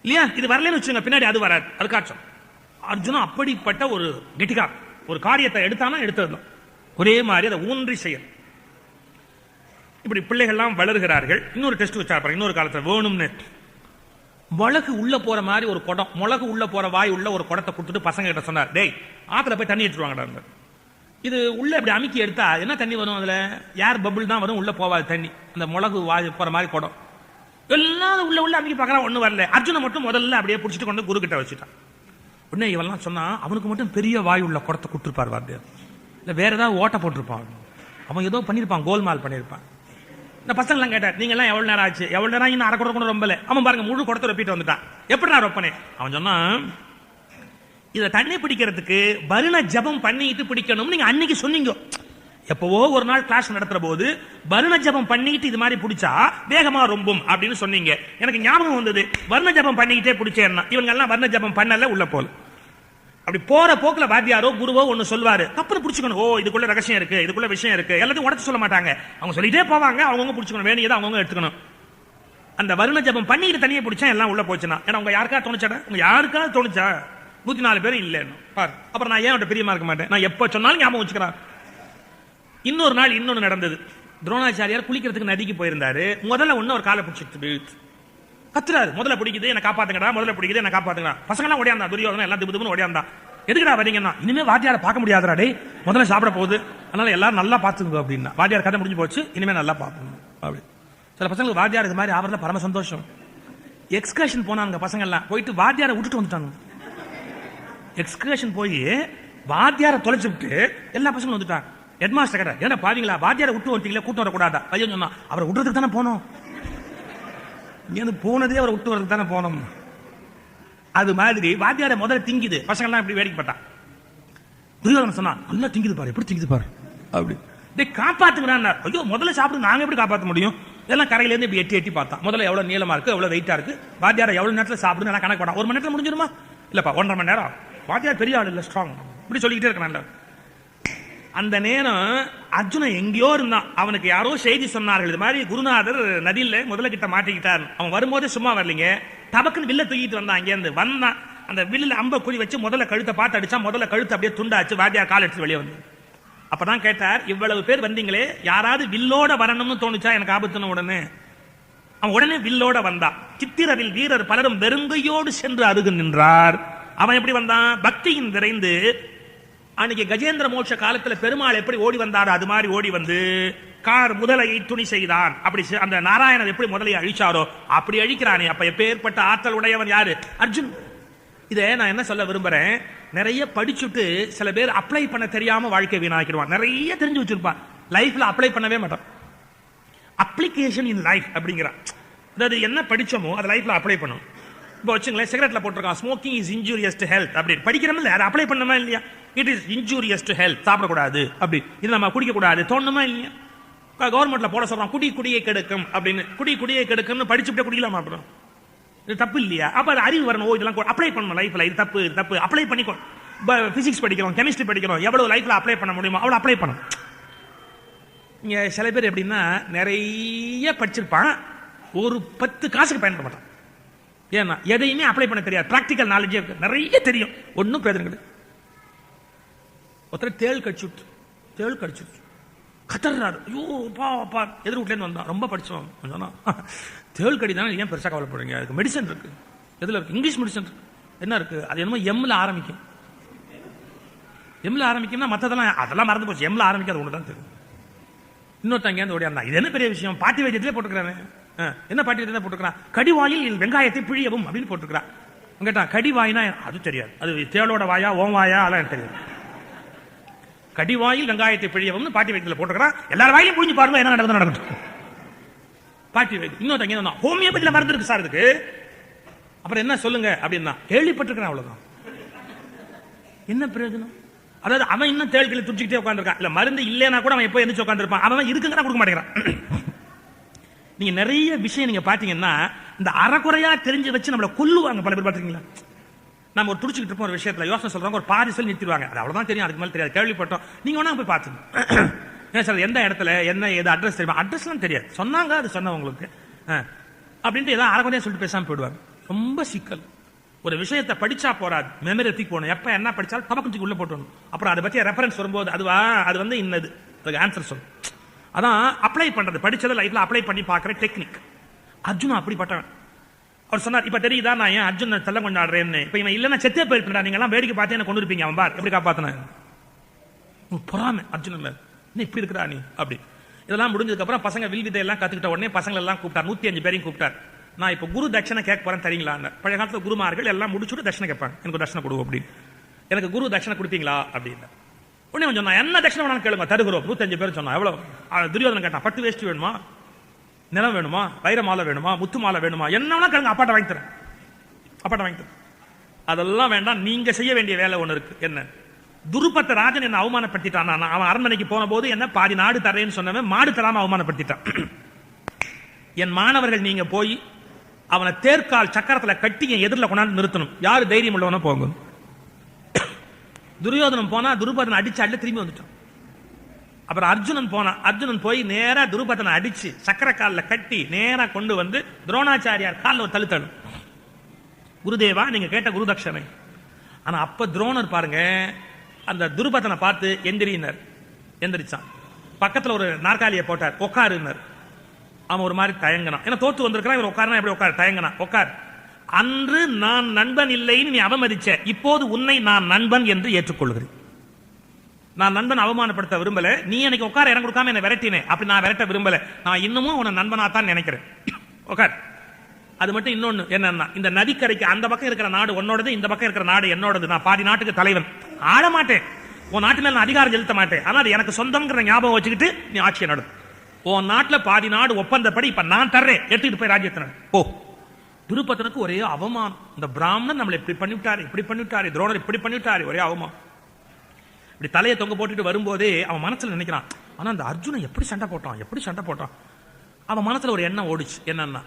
இல்லையா? இது வரலன்னு வச்சுங்க, பின்னாடி அது வராது. அது காட்டும். அர்ஜுனா அப்படிப்பட்ட ஒரு கெட்டிகார். ஒரு காரியத்தை எடுத்தானா எடுத்ததுதான் ஒரே மாதிரி அதை ஊன்றி செய்யும். இப்படி பிள்ளைகள்லாம் வளர்கிறார்கள். இன்னொரு டெஸ்ட் வச்சாரு இன்னொரு காலத்தில் வேணும்னு. மிளகு உள்ள போற மாதிரி ஒரு குடம், மிளகு உள்ள போற வாய் உள்ள ஒரு குடத்தை கொடுத்துட்டு பசங்க கிட்ட சொன்னார், டேய் ஆத்துல போய் தண்ணி எடுத்துருவாங்க. இது உள்ள இப்படி அமுக்கி எடுத்தா என்ன தண்ணி வரும்? அதுல ஏர் பபிள் தான் வரும், உள்ள போவாது தண்ணி. அந்த மிளகு வாய் போற மாதிரி குடம் எல்லாம் உள்ள உள்ள அமுக்கி பார்க்கறா, ஒண்ணு வரல. அர்ஜுனை மட்டும் முதல்ல அப்படியே பிடிச்சிட்டு கொண்டு குரு கிட்ட வச்சுட்டான். உடனே இவெல்லாம் சொன்னா, அவனுக்கு மட்டும் பெரிய வாய் உள்ள குடத்தை கொடுத்துருப்பார் வாத்தியார், இல்ல வேற ஏதாவது ஓட்ட போட்டிருப்பான், அவன் ஏதோ பண்ணிருப்பான், கோல்மால் பண்ணிருப்பான். இந்த பசங்க எல்லாம் கேட்டார், நீங்க எல்லாம் எவ்வளவு நேரம் ஆச்சு? எவ்வளவு நேரம்? இன்னும் அரை குடம் கூட ரொம்பல. அவன் பாருங்க முழு குடத்தை ரொப்பிட்டு வந்துட்டான். எப்படி நான் ரொப்பனே? அவன் சொன்னான், இதை தண்ணி பிடிக்கிறதுக்கு வருண ஜபம் பண்ணிட்டு பிடிக்கணும் நீங்க அன்னைக்கு சொன்னீங்க. எப்பவோ ஒரு நாள் கிளாஸ் நடத்துற போது வருண ஜபம் பண்ணிட்டு இது மாதிரி பிடிச்சா வேகமா ரொம்பும் அப்படின்னு சொன்னீங்க. எனக்கு ஞாபகம் வந்தது, வருண ஜபம் பண்ணிக்கிட்டே பிடிச்சேன்னா. இவங்க எல்லாம் வருண ஜபம் பண்ணல, உள்ள போல. அப்படி போற போக்குல வாத்தியாரோ குருவோ ஒன்னு சொல்வாரு, தப்புன்னு பிடிச்சுக்கணும். ஓ இதுக்குள்ள ரகசியம் இருக்கு, இதுக்குள்ள விஷயம் இருக்கு, எல்லாத்தையும் உடச்சு சொல்ல மாட்டாங்க. அவங்க சொல்லிட்டே போவாங்க, அவங்கவுங்க பிடிச்சுக்கணும், வேண்டியதை அவங்கவுங்க எடுத்துக்கணும். அந்த வருண ஜபம் பண்ணிட்டு தனியே பிடிச்சா எல்லாம் உள்ள போச்சுன்னா, ஏன்னா உங்க யாருக்கா தோணுச்சா? உங்க யாருக்கா தோணுச்சா? 104 பேர் இல்லைன்னு பாரு. அப்புறம் நான் ஏன் அவட்ட பிரியமா இருக்க மாட்டேன்? நான் எப்ப சொன்னாலும் ஞாபகம் வச்சுக்கிறேன். இன்னொரு நாள் இன்னொன்னு நடந்தது. துரோணாச்சாரியார் குளிக்கிறதுக்கு நதிக்கு போயிருந்தாரு. முதல்ல ஒண்ணு ஒரு காலை பிடிச்சிட்டு கத்துறாரு, முதல்ல பிடிக்குது என்ன காப்பாத்துங்கடா, முதல்ல பிடிக்குது என்ன காப்பாத்துங்கடா. பசங்க எல்லாம் ஓடியாந்தா, துரியோதனன் எல்லாம் திபுன்னு ஓடியாந்தான். எதுக்குடா வரீங்கன்னா, இனிமே வாத்தியார பார்க்க முடியாதுடா டே, முதல்ல சாப்பிட போகுது, அதனால எல்லாரும் நல்லா பாத்துங்க அப்படின்னா. வாத்தியார் கதை முடிஞ்சு போச்சு, இனிமே நல்லா பார்க்கணும் அப்படி. சில பசங்களுக்கு வாத்தியார் இது மாதிரி ஆவறதுல பரம சந்தோஷம். எக்ஸ்கர்ஷன் போனாங்க பசங்க எல்லாம், போயிட்டு வாத்தியாரை விட்டுட்டு வந்துட்டாங்க. எக்ஸ்கர்ஷன் போய் வாத்தியாரை தொலைச்சு விட்டு எல்லா பசங்களும் வந்துட்டாங்க. ஹெட் மாஸ்டர் கேட்டார், ஏன்னா பாவீங்களா வாத்தியாரை விட்டு வந்துட்டீங்களா, கூட்டம் வரக்கூடாதா? பையன் சொன்னா, அவரை விட்டுறதுக்கு தானே போனோம், இங்க போனதே அவரை விட்டு வரதுக்கு தானே போனோம். அது மாதிரி வாத்தியாரை முதல்ல திங்குது, பசங்க எல்லாம் இப்படி வேடிக்கை பட்டான். துரியோதனன் சொன்னா, நல்லா திங்குது பாரு, எப்படி திங்குது பாரு அப்படி. காப்பாத்துக்கிறான். ஐயோ முதல்ல சாப்பிட்டு நாங்க எப்படி காப்பாற்ற முடியும்? இதெல்லாம் கரையில இருந்து இப்படி எட்டி எட்டி பார்த்தா, முதல்ல எவ்வளவு நீளமா இருக்கு, எவ்வளவு வெயிட்டா இருக்கு, வாத்தியாரை எவ்வளவு நேரத்தில் சாப்பிடுன்னு எல்லாம் கணக்கு பண்ணா. 1 மணி நேரத்தில் முடிஞ்சிருமா? இல்லப்பா 1.5 மணி நேரம். வாத்தியார் பெரிய ஆள் இல்ல, ஸ்ட்ராங், இப்படி சொல்லிக்கிட்டே இருக்கான். அந்த நேரம் அர்ஜுனன் எங்கேயோ இருந்தான். அவனுக்கு யாரோ செய்தி சொன்னார்கள், இது மாதிரி குருநாதர் நதியில முதல்ல கிட்ட மாட்டிக்கிட்டார். அவன் வரும்போதே சும்மா வரலீங்க, டபக்குன்னு வில்ல தூக்கிட்டு வந்தான். அங்கேருந்து வந்தான், அந்த வில்ல அம்ப குறி வச்சு முதல்ல கழுத்தை பார்த்து அடிச்சா, முதல்ல கழுத்து அப்படியே துண்டாச்சு. வாத்தியார் கால் எடுத்து வெளியே வந்து அப்பதான் கேட்டார், இவ்வளவு பேர் வந்தீங்களே, யாராவது வில்லோட வரணும்னு தோணுச்சா எனக்கு ஆபத்துன்னு? உடனே அவன் உடனே வில்லோட வந்தான். சித்திரவில் வீரர் பலரும் வெறுங்கையோடு சென்று அருகு நின்றார். அவன் எப்படி வந்தான்? பக்தியின் விரைந்து. அன்னைக்கு கஜேந்திர மோட்ச காலத்துல பெருமாள் எப்படி ஓடி வந்தாரோ அது மாதிரி ஓடி வந்து கார் முதலையை துணி செய்தான். அப்படி அந்த நாராயணர் எப்படி முதலையை அழிச்சாரோ அப்படி அழிக்கிறானே. அப்ப எப்பேற்பட்ட ஆற்றல் உடையவன் யாரு? அர்ஜுன். இதை நான் என்ன சொல்ல விரும்புறேன், நிறைய படிச்சுட்டு சில பேர் அப்ளை பண்ண தெரியாம வாழ்க்கை வீணாக்கிடுவான். நிறைய தெரிஞ்சு வச்சிருப்பான், லைஃப்ல அப்ளை பண்ணவே மாட்டான். அப்ளிகேஷன் இன் லைஃப் அப்படிங்கிறான். அதாவது என்ன படிச்சோமோ அதை லைஃப்ல அப்ளை பண்ணும். இப்போ வச்சுங்களேன், சிகரெட்ல போட்டிருக்கான், smoking is injurious to health அப்படின்னு. படிக்கிறோம் இல்ல, அதை அப்ளை பண்ணணுமா இல்லையா? It is injurious to health, சாப்பிடக்கூடாது அப்படி, இது நம்ம குடிக்க கூடாது தோணுமா இல்லையா? கவர்மெண்ட்ல போட சொல்றான், குடியை கெடுக்கும் அப்படின்னு. குடியை கெடுக்கும்னு படிச்சுட்டே குடிக்கலாமா? அப்புறம் இது தப்பு இல்லையா? அப்ப அது அறிவு வரணும். ஓ இதெல்லாம் அப்ளை பண்ணணும் லைஃப்ல, இது தப்பு இது தப்பு, அப்ளை பண்ணிக்கோ. பிசிக்ஸ் படிக்கிறோம், கெமிஸ்ட்ரி படிக்கிறோம், எவ்வளவு லைஃப்ல அப்ளை பண்ண முடியுமோ அவ்வளவு அப்ளை பண்ணணும். இங்க சில பேர் எப்படின்னா, நிறைய படிச்சிருப்பான், ஒரு 10 காசுக்கு பயன்பட மாட்டான். ஏன்னா எதையுமே அப்ளை பண்ண தெரியாது, பிராக்டிக்கல் நாலேஜே நிறைய தெரியும், ஒன்னும் பிரயோஜனம் கிடையாது. ஒருத்தர் தேள் கடிச்சுட்டு கத்தர்றாரு, ஐயோ பா எதிர் வீட்ல இருந்து வந்தான், ரொம்ப படிச்சோம் சொன்னா, தேள் கடி தானே, ஏன் பெருசா கவலைப்படுறீங்க, அதுக்கு மெடிசன் இருக்கு. எதுல இருக்கு? இங்கிலீஷ் மெடிசன் இருக்கு. என்ன இருக்கு? அது என்னமோ எம்ல ஆரம்பிக்கும். எம்ல ஆரம்பிக்கும்னா மற்றதெல்லாம் அதெல்லாம் மறந்து போச்சு, எம்ல ஆரம்பிக்காது ஒன்று தான் தெரியும். இன்னொருத்தங்க வந்து ஓடியாந்தான், இது என்ன பெரிய விஷயம், பாட்டி வைத்தியத்திலே போட்டுக்கிறானே. என்ன பாட்டி வைத்தியம் போட்டுக்கிறான்? கடிவாயில் வெங்காயத்தை பிழியவும் அப்படின்னு போட்டுக்கிறான். கேட்டான், கடிவாயினா அது தெரியாது, அது தேளோட வாயா ஓம் வாயா அதெல்லாம் எனக்கு தெரியாது. கடிவாயில் வெங்காயத்தை பிழியவும் பாட்டி வைத்தியத்தில் போட்டுக்கிறான். எல்லாரும் வாயிலும் புரிஞ்சு பாருங்க என்ன நடக்கட்டும். பாட்டி வைத்தியம். இன்னொருத்தங்க என்ன, ஹோமியோபதியில மருந்து இருக்கு சார் இதுக்கு, அப்புறம் என்ன சொல்லுங்க அப்படின்னா, கேள்விப்பட்டிருக்கிறேன் அவ்வளவுதான். என்ன பிரயோஜனம்? அதாவது அவன் இன்னும் தேள்களை துடிச்சுக்கிட்டே உட்காந்துருக்கான். இல்ல மருந்து இல்லைன்னா கூட அவன் எப்போ எந்திரிச்சு உட்காந்துருப்பான். அவன் இருக்குங்கிறா கொடுக்க மாட்டேங்கிறான். நீங்க நிறைய விஷயம் நீங்க பாத்தீங்கன்னா, இந்த அறக்குறையா தெரிஞ்சு வச்சு நம்மளை கொல்லுவாங்க. பல பேர் பாத்தீங்களா, நம்ம ஒரு துடிச்சுக்கிட்டு இருப்போம், ஒரு விஷயத்துல யோசனை சொல்றாங்க, ஒரு பாதி சொல்லி நிறுத்திடுவாங்க. அது அவ்வளவுதான் தெரியும், அதுக்கு மேல தெரியாது. கேள்விப்பட்டோம், நீங்க வேணா போய் பாத்துங்க. ஏன் சார் எந்த இடத்துல என்ன ஏது அட்ரஸ் தெரியுமா? அட்ரஸ்லாம் தெரியாது, சொன்னாங்க அது சொன்னவங்களுக்கு அப்படின்ட்டு ஏதாவது அறக்குறையா சொல்லிட்டு பேசாம போயிடுவாங்க. ரொம்ப சிக்கல். ஒரு விஷயத்தை படிச்சா போறாது, மெமரி தூக்கி போகணும். எப்ப என்ன படிச்சாலும் டபக்கு தூக்கி உள்ள போட்டணும். அப்புறம் அதை பத்தி ரெஃபரன்ஸ் வரும்போது அது வந்து இன்னது அதுக்கு ஆன்சர் சொல்லும். அதான் அப்ளை பண்றது, படிச்சதை லைஃப்ல அப்ளை பண்ணி பார்க்குற டெக்னிக். அர்ஜுன் அப்படிப்பட்டவன். அவர் சொன்னார், இப்ப தெரியுதா நான் ஏன் அர்ஜுன் செல்ல கொண்டாடுறேன்னு. இப்ப இவன் இல்லைன்னா செத்தே போயிருப்பா, நீங்க எல்லாம் வேடிக்கை பார்த்து என்ன கொண்டு இருப்பீங்க. அவன் பார் எப்படி காப்பாத்தின பொறாம அர்ஜுன் மேல, என்ன இப்படி இருக்கிறா நீ அப்படி. இதெல்லாம் முடிஞ்சதுக்கு அப்புறம் பசங்க வில் வித்தை எல்லாம் கத்துக்கிட்ட உடனே பசங்களை எல்லாம் கூப்பிட்டார். 105 பேரையும் கூப்பிட்டார். நான் இப்ப குரு தட்சணை கேட்க போறேன் தரீங்களா. பழைய காலத்துல குருமார்கள் எல்லாம் முடிச்சுட்டு தட்சணை கேட்பாங்க, எனக்கு தட்சணை கொடுவோம் அப்படின்னு. எனக்கு குரு தட்சணை கொடுப்பீங்களா அப்படின்னு. உடனே அவன் சொன்னா, என்ன தட்சணை வேணாலும் கேளுங்க தருகிறோம். 105 பேர் சொன்னா. எவ்வளவு? துரியோதனன் கேட்டான், பட்டு வேஷ்டி வேணுமா, நிலம் வேணுமா, வைர மாலை வேணுமா, முத்து மாலை வேணுமா, என்ன வேணா கேளுங்க, அப்பாட்ட வாங்கி தரேன், அப்பாட்ட வாங்கி தரேன். அதெல்லாம் வேண்டாம், நீங்க செய்ய வேண்டிய வேலை ஒண்ணு இருக்கு. என்ன? துருபத ராஜன் என்ன அவமானப்படுத்திட்டான். அவன் அரண்மனைக்கு போன போது என்ன பாதி நாடு தரேன்னு சொன்னவன் மாடு தராம அவமானப்படுத்திட்டான். என் மாணவர்கள் நீங்க போய் அவனை தேர்கால் சக்கரத்துல கட்டி என் எதிரில் கொண்டாந்து நிறுத்தணும். யாரு தைரியம் உள்ளவன போங்க. துரியோதனம் போனா துருபதனை அடிச்சு அடிச்சு திரும்பி வந்துட்டான். அப்புறம் அர்ஜுனன் போனா, அர்ஜுனன் போய் நேரா துருபதனை அடிச்சு சக்கர காலில் கட்டி நேரா கொண்டு வந்து துரோணாச்சாரியார் காலில் ஒரு தழுத்தல். குருதேவா நீங்க கேட்ட குருதட்சணை. ஆனா அப்ப துரோணர் பாருங்க, அந்த துருபதனை பார்த்து எந்திரினார். எந்திரிச்சான். பக்கத்துல ஒரு நாற்காலியை போட்டார், உட்காருன்னார். அவன் ஒரு மாதிரி தயங்கினான். ஏன்னா தோத்து வந்திருக்கான், இவர் உட்காருனா எப்படி உட்கார், தயங்கினான். உட்கார். அன்று நான் நண்பன் இல்லைன்னு நீ அவமதிச்ச, இப்போது உன்னை நான் நண்பன் என்று ஏற்றுக்கொள்கிறேன். நான் நண்பன் அவமானப்படுத்த விரும்பல, நீ எனக்கு உட்கார இடம் கொடுக்காம என்ன விரட்டினே, அப்படி நான் விரட்ட விரும்பல. நான் இன்னமும் உன்னை நண்பனாத்தான் நினைக்கிறேன். உட்கார். அது மட்டும் இன்னொன்னு என்னன்னா, இந்த நதிக்கரைக்கு அந்த பக்கம் இருக்கிற நாடு உன்னோடது, இந்த பக்கம் இருக்கிற நாடு என்னோடது. நான் பாதி நாட்டுக்கு தலைவன், ஆள மாட்டேன், உன் நாட்டு மேல நான் அதிகாரம் செலுத்த மாட்டேன். ஆனா அது எனக்கு சொந்தம்ங்கிற ஞாபகம் வச்சுக்கிட்டு நீ ஆட்சியை நடு. உன் நாட்டுல பாதி நாடு ஒப்பந்தப்படி இப்ப நான் தர்றேன், எடுத்துக்கிட்டு போய் ராஜ்யத்தை நடு. ஓ, திருப்பத்தனுக்கு ஒரே அவமானம். இந்த பிராமணன் நம்மளை இப்படி பண்ணிவிட்டாரு, இப்படி பண்ணிவிட்டாரு, துரோணர் இப்படி பண்ணிவிட்டாரு, ஒரே அவமானம். இப்படி தலையை தொங்க போட்டுட்டு வரும்போதே அவன் மனசுல நினைக்கிறான், ஆனா அந்த அர்ஜுனன் எப்படி சண்டை போட்டான், எப்படி சண்டை போட்டான். அவன் மனசுல ஒரு எண்ணம் ஓடிச்சு. என்னன்னா,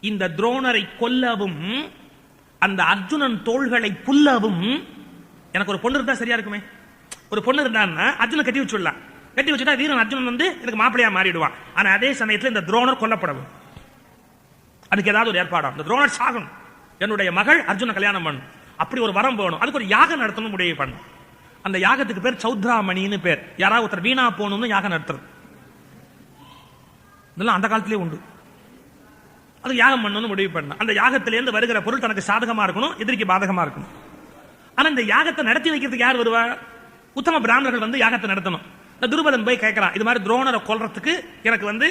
இந்த துரோணரை கொல்லவும் அந்த அர்ஜுனன் தோள்களை புல்லவும் எனக்கு ஒரு பொண்ணு இருந்தா சரியா இருக்குமே. ஒரு பொண்ணு இருந்தான்னா அர்ஜுனன் கட்டி வச்சுடலாம். கட்டி வச்சுட்டா வீரன் அர்ஜுனன் வந்து எனக்கு மாப்பிளையா மாறிடுவான். ஆனா அதே சமயத்தில் இந்த துரோணர் கொல்லப்படவும், அதுக்கு ஏதாவது ஒரு ஏற்பாடும். இந்த துரோணர் சாகணும், என்னுடைய மகள் அர்ஜுன கல்யாணம் பண்ணும், அப்படி ஒரு வரம் வேணும். அதுக்கு ஒரு யாகம் நடத்தணும் முடிவு பண்ணும். அந்த யாகத்துக்கு பேர் சௌத்ராமணின்னு பேர். யாராவது ஒருத்தர் வீணா போகணும்னு யாகம் நடத்துறது. இதெல்லாம் அந்த காலத்திலே உண்டு. அது யாகம் பண்ணணும்னு முடிவு பண்ணணும். அந்த யாகத்திலேருந்து வருகிற பொருள் தனக்கு சாதகமா இருக்கணும், எதிரிக்கு பாதகமா இருக்கணும். ஆனா இந்த யாகத்தை நடத்தி வைக்கிறதுக்கு யார் வருவா? உத்தம பிராமணர்கள் வந்து யாகத்தை நடத்தணும். துருபதன் போய் கேட்கிறான், இது மாதிரி துரோணரை கொல்றதுக்கு எனக்கு வந்து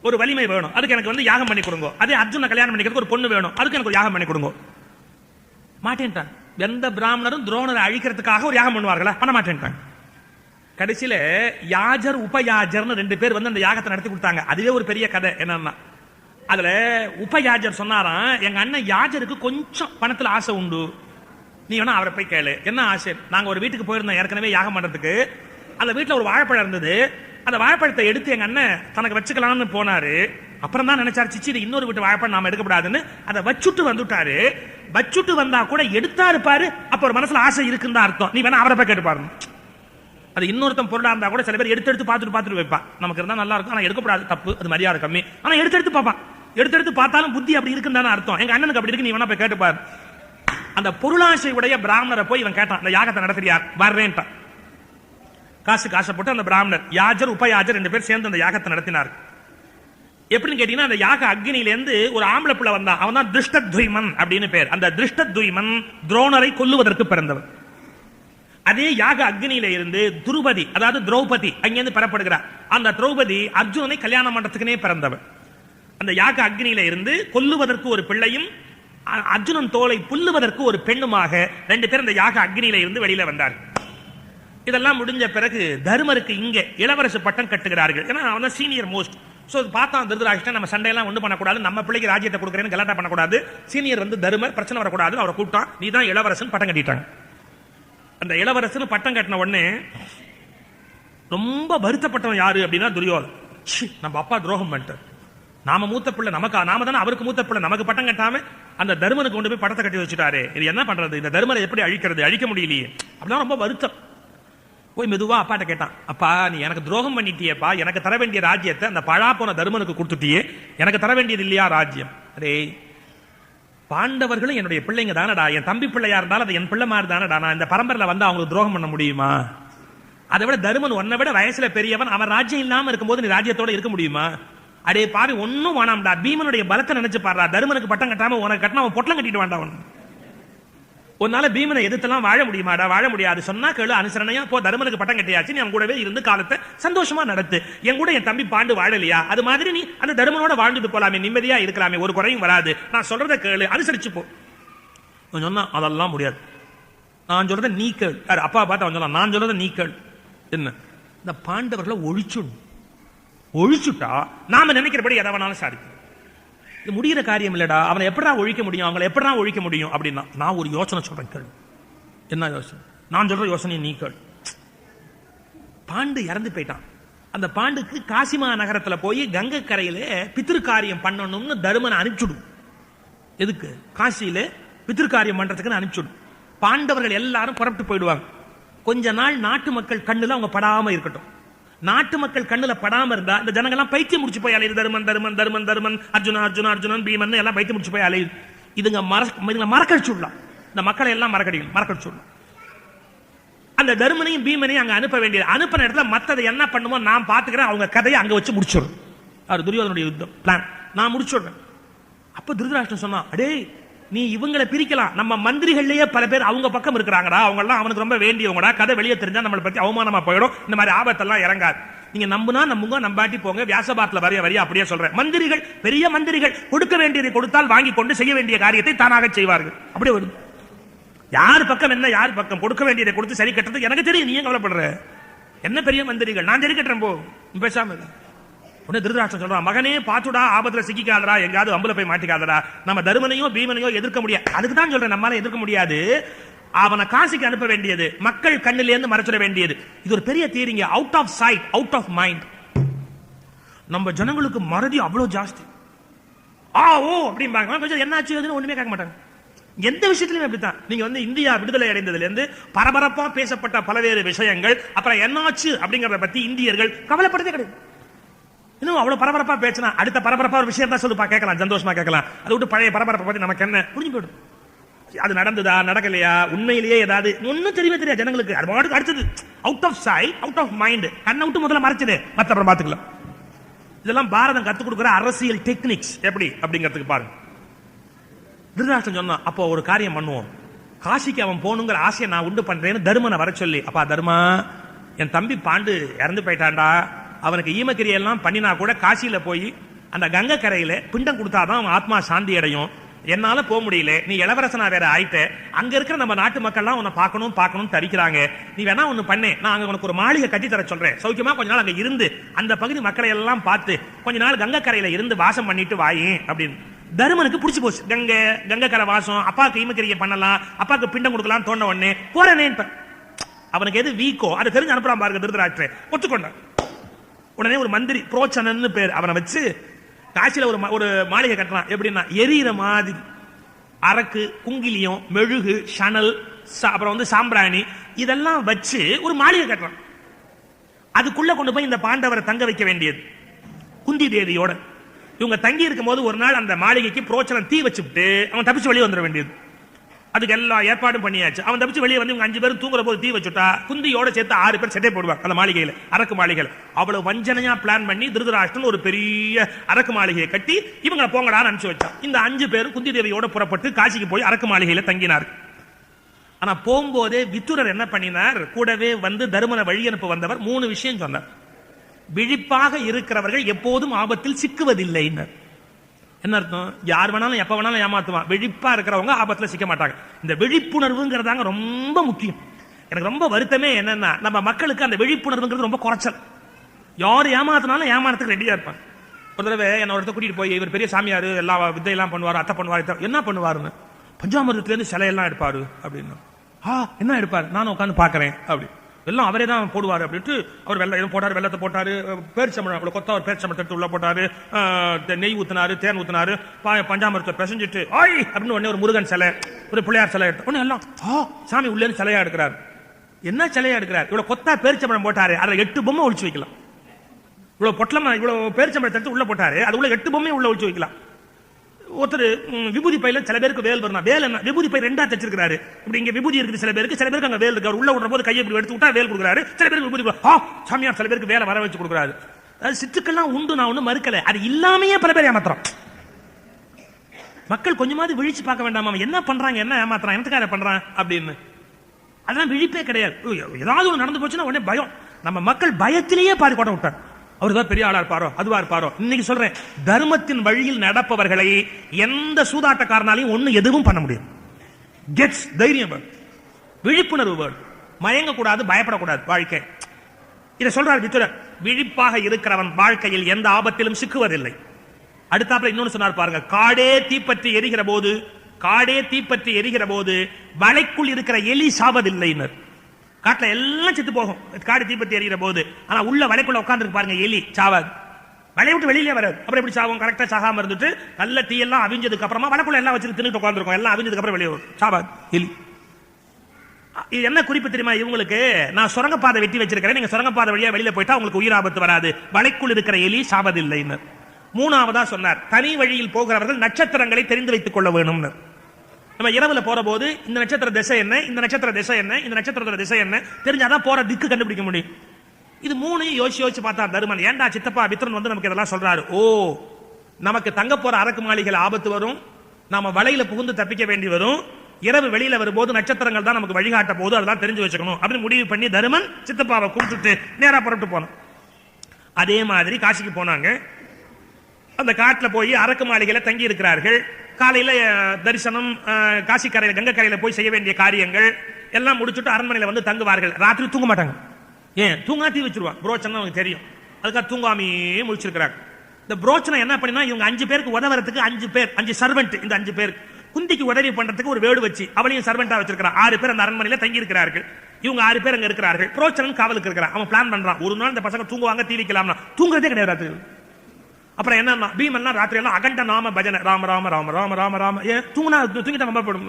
ஒரு வலிமை வேணும், அதுக்கு எனக்கு வந்து யாகம் பண்ணி கொடுங்க. அதே அர்ஜுன கல்யாணம் பண்ணிக்கிறதுக்கு ஒரு பொண்ணு வேணும், அதுக்கு எனக்கு ஒரு யாகம் பண்ணி கொடுங்க. மாட்டேன்ட்டான். எந்த பிராமணரும் துரோணரை அழிக்கிறதுக்காக ஒரு யாகம் பண்ணுவார்களா? பண்ண மாட்டேன்ட்டாங்க. கடைசியில யாஜர் உபயாஜர்னு 2 பேர் வந்து அந்த யாகத்தை நடத்தி கொடுத்தாங்க. அதுவே ஒரு பெரிய கதை. என்னன்னா, அதுல உபயாஜர் சொன்னாராம், எங்க அண்ணன் யாஜருக்கு கொஞ்சம் பணத்துல ஆசை உண்டு, நீ வேணா அவரை போய் கேளு. என்ன ஆசை? நாங்க ஒரு வீட்டுக்கு போயிருந்தோம் ஏற்கனவே யாகம் பண்றதுக்கு. அந்த வீட்டுல ஒரு வாழைப்பழம் இருந்தது. அந்த வாழைப்பழத்தை எடுத்து எங்க அண்ணன் தனக்கு வச்சுக்கலாம்னு போனாரு. அப்புறம் தான் நினைச்சாரு, சிச்சி இன்னொரு வீட்டு வாழைப்பழம் நாம எடுக்கக்கூடாதுன்னு அதை வச்சுட்டு வந்துட்டாரு. வச்சுட்டு வந்தா கூட எடுத்தாரு பாரு, அப்ப ஒரு மனசுல ஆசை இருக்குன்னு தான் அர்த்தம். நீ வேணா அவரை போய் கேட்டு பாருங்க. அது இன்னொருத்தன் பொருளா இருந்தா கூட சில பேர் எடுத்து பார்த்துட்டு வைப்பான். நமக்கு இருந்தா நல்லா இருக்கும், ஆனா எடுக்கக்கூடாது, தப்பு, அது மரியாதை கம்மி. ஆனா எடுத்து பார்ப்பான். எடுத்து பார்த்தாலும் புத்தி அப்படி இருக்குன்னு தானே அர்த்தம். எங்க அண்ணனுக்கு அப்படி இருக்கு, நீ வேணா போய் கேட்டு பாரு. அந்த பொருளாசை உடைய பிராமணரை போய் இவன் கேட்டான், அந்த யாகத்தை நடத்துறியா, வர்றேன்ட்டான். காசுக்கு ஆசைப்பட்டு அந்த பிராமணர் யாஜர் உபயாஜர் 2 பேர் சேர்ந்து அந்த யாகத்தை நடத்தினார். எப்படின்னு கேட்டீங்கன்னா, அந்த யாக அக்னியிலிருந்து ஒரு ஆம்பளை பிள்ளை வந்தான். அவன் தான் திருஷ்டத்யுமன் அப்படின்னு பேர். அந்த திருஷ்டத்யுமன் துரோணரை கொல்லுவதற்கு பிறந்தவன். அதே யாக அக்னியில இருந்து துருபதி, அதாவது திரௌபதி அங்கிருந்து பெறப்படுகிறார். அந்த திரௌபதி அர்ஜுனனை கல்யாணம் பண்றதுக்குனே பிறந்தவன். அந்த யாக அக்னியில இருந்து கொல்லுவதற்கு ஒரு பிள்ளையும் அர்ஜுனன் தோலை புல்லுவதற்கு ஒரு பெண்ணுமாக 2 பேர் அந்த யாக அக்னியில இருந்து வெளியில வந்தார். இதெல்லாம் முடிஞ்ச பிறகு தர்மருக்கு இங்கே இளவரசு பட்டம் கட்டுகிறார்கள். ஏன்னா அவன் தான் சீனியர் மோஸ்ட். ஸோ பார்த்தா திருதராஷ்டிரன் நம்ம சண்டையெல்லாம் ஒன்று பண்ணக்கூடாது, நம்ம பிள்ளைக்கு ராஜ்யத்தை கொடுக்குறேன்னு கலாட்டா பண்ணக்கூடாது. சீனியர் வந்து தர்மர், பிரச்சனை வரக்கூடாது, அவரை கூப்பிட்டான். நீ தான் இளவரசன் பட்டம் கட்டிட்டாங்க. அந்த இளவரசன் பட்டம் கட்டின உடனே ரொம்ப வருத்தப்பட்டவன் யாரு அப்படின்னா துரியோதன். நம்ம அப்பா துரோகம் பண்ணிட்டார், நாம மூத்த பிள்ளை, நாம தானே அவருக்கு மூத்த பிள்ளை, நமக்கு பட்டம் கட்டாம அந்த தர்மனுக்கு கொண்டு போய் பட்டத்தை கட்டி வச்சுட்டாரு. இது என்ன பண்றது, இந்த தர்மரை எப்படி அழிக்கிறது, அழிக்க முடியலையே அப்படின்னா ரொம்ப வருத்தம். போய் மெதுவா அப்பாட்ட கேட்டான், அப்பா நீ எனக்கு துரோகம் பண்ணிட்டியப்பா, எனக்கு தர வேண்டிய ராஜ்யத்தை அந்த பழா போன தர்மனுக்கு கொடுத்துட்டியே, எனக்கு தர வேண்டியது இல்லையா ராஜ்யம்? அரே பாண்டவர்களும் என்னுடைய பிள்ளைங்க தானடா, என் தம்பி பிள்ளையா இருந்தாலும் அது என் பிள்ளை மாதிரி தானடா, நான் இந்த பரம்பரையில வந்து அவங்களுக்கு துரோகம் பண்ண முடியுமா? அதை விட தருமன் உன்னை விட வயசுல பெரியவன், அவன் ராஜ்யம் இல்லாம இருக்கும்போது நீ ராஜ்யத்தோட இருக்க முடியுமா? அடே பாவி, ஒன்னும் வேணாம்டா, பீமனுடைய பலத்தை நினைச்சு பாடுறா. தருமனுக்கு பட்டம் கட்டாம உனக்கு கட்டினா அவன் பொட்டலம் கட்டிட்டு வேண்டாம். உன்னால பீமனை எதிர்த்தெல்லாம் வாழ முடியுமாடா? வாழ முடியாது. சொன்னா கேளு, அனுசரணையா போ. தருமனுக்கு பட்டம் கட்டியாச்சு, நீ அவன் கூடவே இருந்து காலத்தை சந்தோஷமா நடத்து. என் கூட என் தம்பி பாண்டு வாழலையா, அது மாதிரி நீ அந்த தருமனோட வாழ்ந்துட்டு போலாமே, நிம்மதியா இருக்கலாமே, ஒரு குறையும் வராது. நான் சொல்றத கேளு, அனுசரிச்சு போ. சொன்னா அதெல்லாம் முடியாது, நான் சொல்றத நீ கேள். அப்பா பார்த்து அவன் சொன்னா, நான் சொல்றத நீ கேள். என்ன, இந்த பாண்டவர்களை ஒழிச்சுட்டா நாம நினைக்கிறபடி எதை வேணாலும் சாதிக்கும். இது முடிகிற காரியம் இல்லடா. அவனை எப்படா ஒழிக்க முடியும், அவங்களை எப்படா ஒழிக்க முடியும் அப்படின்னா, நான் ஒரு யோசனை சொல்றேன் கேள். என்ன யோசனை? நான் சொல்ற யோசனை நீ கேள். பாண்டு இறந்து போயிட்டான். அந்த பாண்டுக்கு காசிமா நகரத்துல போய் கங்கை கரையில பித்திருக்காரியம் பண்ணணும்னு தருமனை அனுப்பிச்சுடும். எதுக்கு? காசியில பித்திருக்காரியம் பண்றதுக்கு அனுப்பிச்சுடும். பாண்டவர்கள் எல்லாரும் புறப்பட்டு போயிடுவாங்க. கொஞ்ச நாள் நாட்டு மக்கள் கண்ணுல அவங்க படாம இருக்கட்டும். நாட்டு மக்கள் கண்ணுல படாம இருந்தா இந்த ஜனங்கள்லாம் பைத்தியம் முடிச்சு போய் அலையுது. தருமன் தருமன் தருமன் தருமன், அர்ஜுனா அர்ஜுனா அர்ஜுனன், பீமன் எல்லாம் பைத்தியம் முடிச்சு போய் அலையுது. இதுங்க மறக்கடிச்சுடலாம். இந்த மக்களை எல்லாம் மறக்கடிச்சுடலாம். அந்த தருமனையும் பீமனையும் அங்க அனுப்ப வேண்டியது. அனுப்பின இடத்துல மத்ததை என்ன பண்ணுமோ நான் பாத்துக்கிறேன், அவங்க கதையை அங்க வச்சு முடிச்சிடும். அவர் துரியோதனுடைய யுத்தம் பிளான் நான் முடிச்சுடுறேன். அப்ப திருதராஷ்டிரன் சொன்னா, அடே நீ இவங்களை பிரிக்கலாம், நம்ம மந்திரிகள்லயே பல பேர் அவங்க பக்கம் இருக்கிறாங்கடா, அவங்க எல்லாம் அவனுக்கு ரொம்ப வேண்டியவங்கடா, கதை வெளியே தெரிஞ்சா நம்மளை பத்தி அவமானமா போயிடும், இந்த மாதிரி ஆபத்தெல்லாம் இறங்காது. நீங்க நம்புனா நம்புங்க, நம்பாட்டி போங்க. வியாசபாரத்துல வரைய அப்படியே சொல்றேன். மந்திரிகள், பெரிய மந்திரிகள் கொடுக்க வேண்டியதை கொடுத்தால் வாங்கி கொண்டு செய்ய வேண்டிய காரியத்தை தானாக செய்வார்கள். அப்படியே வருது. யார் பக்கம் என்ன, யார் பக்கம் கொடுக்க வேண்டியதை கொடுத்து சரி கட்டுறது எனக்கு தெரியும். நீ கவலைப்படுற? என்ன பெரிய மந்திரிகள், நான் சரி கட்டுறேன் போ, பேசாம. உடனே திருதராஷ்டிரன் சொல்றான், மகனே பாத்துடா, ஆபத்துல சிக்காதரா, எங்காவது அம்புல போய் மாட்டிக்காதரா. நம்ம தருமனையோ பீமனையோ எதிர்க்க முடியாது. அதுக்கு தான் சொல்றேன், நம்மளால எதிர்க்க முடியாது. அவனை காசிக்கு அனுப்ப வேண்டியது, மக்கள் கண்ணில இருந்து மறைச்சிட வேண்டியது. இது ஒரு பெரிய தீரிங்க. Out of sight, out of mind. நம்ம ஜனங்களுக்கு மறதி அவ்வளவு ஜாஸ்தி. ஓ அப்படிம்பாங்க. கொஞ்சம் என்னாச்சு ஒண்ணுமே கேட்க மாட்டாங்க. எந்த விஷயத்திலும் அப்படித்தான். நீங்க வந்து இந்தியா விடுதலை அடைந்ததுல இருந்து பரபரப்பா பேசப்பட்ட பல்வேறு விஷயங்கள், அப்புறம் என்னாச்சு அப்படிங்கறத பத்தி இந்தியர்கள் கவலைப்பட்டதே கிடையாது. இன்னும் அவ்வளவு பரபரப்பா பேசினா அடுத்த பரபரப்பா ஒரு விஷயம் தான் சொல்லுப்பா, கேட்கலாம், சந்தோஷமா கேட்கலாம். அதை விட்டு பழைய பரபரப்பை பத்தி நமக்கு என்ன புரிஞ்சு போயிடும். அது நடந்ததா நடக்கலையா, உண்மையிலேயே ஏதாவது ஒன்னும் தெரியவே தெரியாது ஜனங்களுக்கு. அது பாட்டுக்கு அடுத்தது out of sight, out of mind. கண்ணை விட்டு முதல்ல மறைச்சது, மத்த அப்புறம் பாத்துக்கலாம். இதெல்லாம் பாரதம் கத்துக் கொடுக்கிற அரசியல் டெக்னிக்ஸ் எப்படி அப்படிங்கிறதுக்கு பாருங்க. திருதராஷ்டிரன் சொன்னா, அப்போ ஒரு காரியம் பண்ணுவோம், காசிக்கு அவன் போகணுங்கிற ஆசையை நான் உண்டு பண்றேன்னு தருமனை வர சொல்லி, அப்பா தர்மா, என் தம்பி பாண்டு இறந்து போயிட்டான்டா, அவனுக்கு ஈமக்கிரியெல்லாம் பண்ணினா கூட காசியில போய் அந்த கங்கை கரையில பிண்டம் கொடுத்தாதான் அவன் ஆத்மா சாந்தி அடையும். என்னால போக முடியல, நீ இளவரசனா வேற ஆயிட்ட, அங்க இருக்கிற நம்ம நாட்டு மக்கள்லாம் உன்னை பார்க்கணும் தவிக்கிறாங்க. நீ வேணா ஒண்ணு பண்ணே, நான் அங்க உனக்கு ஒரு மாளிகை கட்டி தர சொல்றேன், சௌக்கியமா கொஞ்ச நாள் அங்க இருந்து அந்த பகுதி மக்களை எல்லாம் பார்த்து கொஞ்ச நாள் கங்கை கரையில இருந்து வாசம் பண்ணிட்டு வாயே அப்படின்னு. தருமனுக்கு பிடிச்சு போச்சு. கங்கை கரை வாசம், அப்பாவுக்கு ஈமக்கிரியை பண்ணலாம், அப்பாவுக்கு பிண்டம் கொடுக்கலாம் தோண்ட உடனே போறேனே. அவனுக்கு எது வீக்கோ அதை தெரிஞ்சு அனுப்புறான் பாருங்க திருதராஷ்டிரன். ஒத்துக்கொண்டான். உடனே ஒரு மந்திரி புரோச்சனன்னு பேர், அவனை வச்சு காசியில ஒரு மாளிகை கட்டலாம். எப்படின்னா எரியிற மாதிரி அரக்கு, குங்கிலியம், மெழுகு, சணல், அப்புறம் வந்து சாம்பிராணி இதெல்லாம் வச்சு ஒரு மாளிகை கட்டலாம். அதுக்குள்ள கொண்டு போய் இந்த பாண்டவரை தங்க வைக்க வேண்டியது. குந்தி தேவியோட இவங்க தங்கி இருக்கும் போது ஒரு நாள் அந்த மாளிகைக்கு புரோச்சனன் தீ வச்சுட்டு அவன் தப்பிச்சு வெளியே வந்துட வேண்டியது. அதுக்கு எல்லா ஏற்பாடும் பண்ணியாச்சு. அவன் தப்பிச்சு வெளியே வந்து இவங்க 5 பேரும் தூங்குற போது தீ வச்சுட்டா குந்தியோட சேர்த்து 6 பேர் செட்டை போடுவாங்க அந்த மாளிகையில, அரக்கு மாளிகையில். அவ்வளவு வஞ்சனையா பிளான் பண்ணி திருதராஷ்டிரன் ஒரு பெரிய அரக்கு மாளிகையை கட்டி இவங்களை போங்கடான்னு அனுப்பிச்சு வச்சான். இந்த 5 பேரும் குந்தி தேவியோட புறப்பட்டு காசிக்கு போய் அரக்கு மாளிகையில தங்கினார். ஆனா போகும்போதே வித்துரர் என்ன பண்ணினார், கூடவே வந்து தருமனை வழி அனுப்ப வந்தவர் 3 விஷயம் சொன்னார். விழிப்பாக இருக்கிறவர்கள் எப்போதும் ஆபத்தில் சிக்குவதில்லை. என்ன அர்த்தம்? யார் வேணாலும் எப்ப வேணாலும் ஏமாத்துவான், விழிப்பா இருக்கிறவங்க ஆபத்துல சிக்க மாட்டாங்க. இந்த விழிப்புணர்வுங்கிறதாங்க ரொம்ப முக்கியம். எனக்கு ரொம்ப வருத்தமே என்னன்னா, நம்ம மக்களுக்கு அந்த விழிப்புணர்வுங்கிறது ரொம்ப குறைச்சல். யார் ஏமாத்தினாலும் ஏமாறதுக்கு ரெடியா இருப்பாங்க. ஒரு தடவை என்ன ஒருத்தர் கூட்டிட்டு போய், இவர் பெரிய சாமியாரு, எல்லா வித்தையெல்லாம் பண்ணுவாரு, அத்தை பண்ணுவாரு, என்ன பண்ணுவாருன்னு, பஞ்சாமிரத்துல இருந்து சிலையெல்லாம் எடுப்பாரு அப்படின்னு. என்ன எடுப்பாரு? நானும் உட்காந்து பாக்குறேன் அப்படி. எல்லாம் அவரே தான் போடுவாரு அப்படின்ட்டு அவர் வெள்ளம் போட்டாரு, வெள்ளத்தை போட்டாரு, பேரிச்சம்பழம் கொத்தா ஒரு பேரிச்சம்பழத்தை எடுத்து உள்ள போட்டாரு, நெய் ஊத்தினாரு, தேன் ஊத்தினாரு, பஞ்சாமிரத்தை பிசைஞ்சிட்டு ஆய் அப்படின்னு உடனே ஒரு முருகன் சிலை, ஒரு பிள்ளையார் சிலை எடுத்து உடனே எல்லாம் சாமி உள்ளே சிலையா எடுக்கிறாரு. என்ன சிலையா எடுக்கிறார்? இவ்வளவு கொத்தா பேரிச்சம்பழம் போட்டாரு, அதுல 8 பொம்மை ஒழிச்சு வைக்கலாம். இவ்வளவு பொட்டலமா இவ்வளவு பேரிச்சம்பழத்தை எடுத்து உள்ள போட்டாரு, அது உள்ள 8 பொம்மை உள்ள ஒழிச்சு வைக்கலாம். ஒருத்தர் விபூதி பையில சில பேருக்கு வேல் வரும். வேல் என்ன விபூதி பை ரெண்டா தச்சிருக்காரு. இப்படி இங்க விபூதி இருக்குது சில பேருக்கு அங்க வேல் இருக்கு. அவர் உள்ள விடுற போது கையை இப்படி எடுத்து விட்டா வேல் கொடுக்குறாரு. சில பேருக்கு விபூதி சாமியார் சில பேருக்கு வேலை வர வச்சு கொடுக்குறாரு. அது சித்துக்கள்லாம் உண்டு, நான் ஒன்றும் மறுக்கல. அது இல்லாமையே பல பேர் ஏமாத்துறோம். மக்கள் கொஞ்சமாவது விழிச்சு பார்க்க வேண்டாமா, என்ன பண்றாங்க, என்ன ஏமாத்துறான், என்னத்துக்காக பண்றான் அப்படின்னு. அதெல்லாம் விழிப்பே கிடையாது. ஏதாவது ஒன்று நடந்து போச்சுன்னா உடனே பயம். நம்ம மக்கள் பயத்திலேயே பாதி கோட்டை விட்டார். அவர் தான் பெரிய ஆளா இருப்பாரோ அதுவா இருப்பாரோ. இன்னைக்கு சொல்றேன், தர்மத்தின் வழியில் நடப்பவர்களை எந்த சூதாட்டக்காரனாலையும் ஒண்ணு எதுவும் பண்ண முடியும். கெட்ஸ் தைரியம், விழிப்புணர்வு, மயங்க கூடாது, பயப்படக்கூடாது. வாழ்க்கை இதை சொல்றார் வித்துரர். விழிப்பாக இருக்கிறவன் வாழ்க்கையில் எந்த ஆபத்திலும் சிக்குவதில்லை. அடுத்தாப்புல இன்னொன்னு சொன்னார் பாருங்க, காடே தீப்பற்றி எரிகிற போது வலைக்குள் இருக்கிற எலி சாவதில்லைனர். காட்டுல எல்லாம் செத்து போகும் காடு தீப்பற்றி எரிகிற போது. ஆனா உள்ள வலைக்குள்ள உட்கார்ந்து பாருங்க, எலி சாவாது. வலையை விட்டு வெளியிலே வராது. அப்புறம் எப்படி சாவும்? கரெக்டா சாகாம இருந்துட்டு நல்ல தீயெல்லாம் அவிஞ்சதுக்கு அப்புறமா வலைக்குள்ள எல்லாம் வச்சு தின்னுட்டு உட்கார்ந்துருக்கும். எல்லாம் அவிஞ்சதுக்கு அப்புறம் வெளியே வரும், சாவாது எலி. இது என்ன குறிப்பு தெரியுமா இவங்களுக்கு? நான் சுரங்கப்பாதை வெட்டி வச்சிருக்கிறேன், நீங்க சுரங்கப்பாதை வழியா வெளியில போயிட்டா உங்களுக்கு உயிர் ஆபத்து வராது, வலைக்குள் இருக்கிற எலி சாவதில்லைன்னு. மூணாவதா சொன்னார், தனி வழியில் போகிறவர்கள் நட்சத்திரங்களை தெரிந்து வைத்துக் கொள்ள வேணும்னு. நம்ம இரவுல போற போது இந்த நட்சத்திர திசை என்ன, இந்த நட்சத்திர திசை என்ன, இந்த நட்சத்திரத்தோட திசை என்ன தெரிஞ்சாதான் போற திக்கு கண்டுபிடிக்க முடியும். இது மூணையும் யோசிச்சு பார்த்தா தருமன், ஏண்டா சித்தப்பா வித்ரன் வந்து நமக்கு இதெல்லாம் சொல்றாரு. ஓ, நமக்கு தங்க போற அரக்கு மாளிகையில் ஆபத்து வரும், நாம வலையில புகுந்து தப்பிக்க வேண்டி வரும், இரவு வெளியில வரும்போது நட்சத்திரங்கள் தான் நமக்கு வழிகாட்ட போது, அதெல்லாம் தெரிஞ்சு வச்சுக்கணும் அப்படின்னு முடிவு பண்ணி தருமன் சித்தப்பாவை கூப்பிட்டு நேரா புறப்பட்டு போனோம். அதே மாதிரி காசிக்கு போனாங்க. அந்த காட்டுல போய் அரக்கு மாளிகையில தங்கி இருக்கிறார்கள். காலையில தரிசனம், காசி கரையில கங்கை கரையில போய் செய்ய வேண்டிய காரியங்கள் எல்லாம் முடிச்சுட்டு அரண்மனையில வந்து தங்குவார்கள். ராத்திரி தூங்க மாட்டாங்க. ஏன் தூங்கா தீ வச்சிருவாங்க, புரோச்சனை அவங்களுக்கு தெரியும். அதுக்காக தூங்காமையே முடிச்சிருக்கிறாங்க. இந்த புரோச்சனை என்ன பண்ணினா, இவங்க 5 பேருக்கு உதவுறதுக்கு 5 பேர், 5 சர்வெண்ட். இந்த 5 பேர் குந்திக்கு உதவி பண்றதுக்கு ஒரு வேடு வச்சு அவளையும் சர்வெண்டா வச்சிருக்கிறான். 6 பேர் அந்த அரண்மனையில தங்கி இருக்கிறார்கள். இவங்க 6 பேர் அங்க இருக்கிறார்கள். புரோச்சனன் காவலுக்கு இருக்கிறான். அவன் பிளான் பண்றான், ஒரு நாள் இந்த பசங்க தூங்குவாங்க, தீ வைக்கலாம்னா. தூங்குறதே கிடையாது. அப்புறம் என்ன, பீமன் ராத்திரி எல்லாம் அகண்ட நாம பஜனை, ராம ராம ராம ராம ராம ராம. ஏன் தூங்கிட்டா நம்ம போடும்.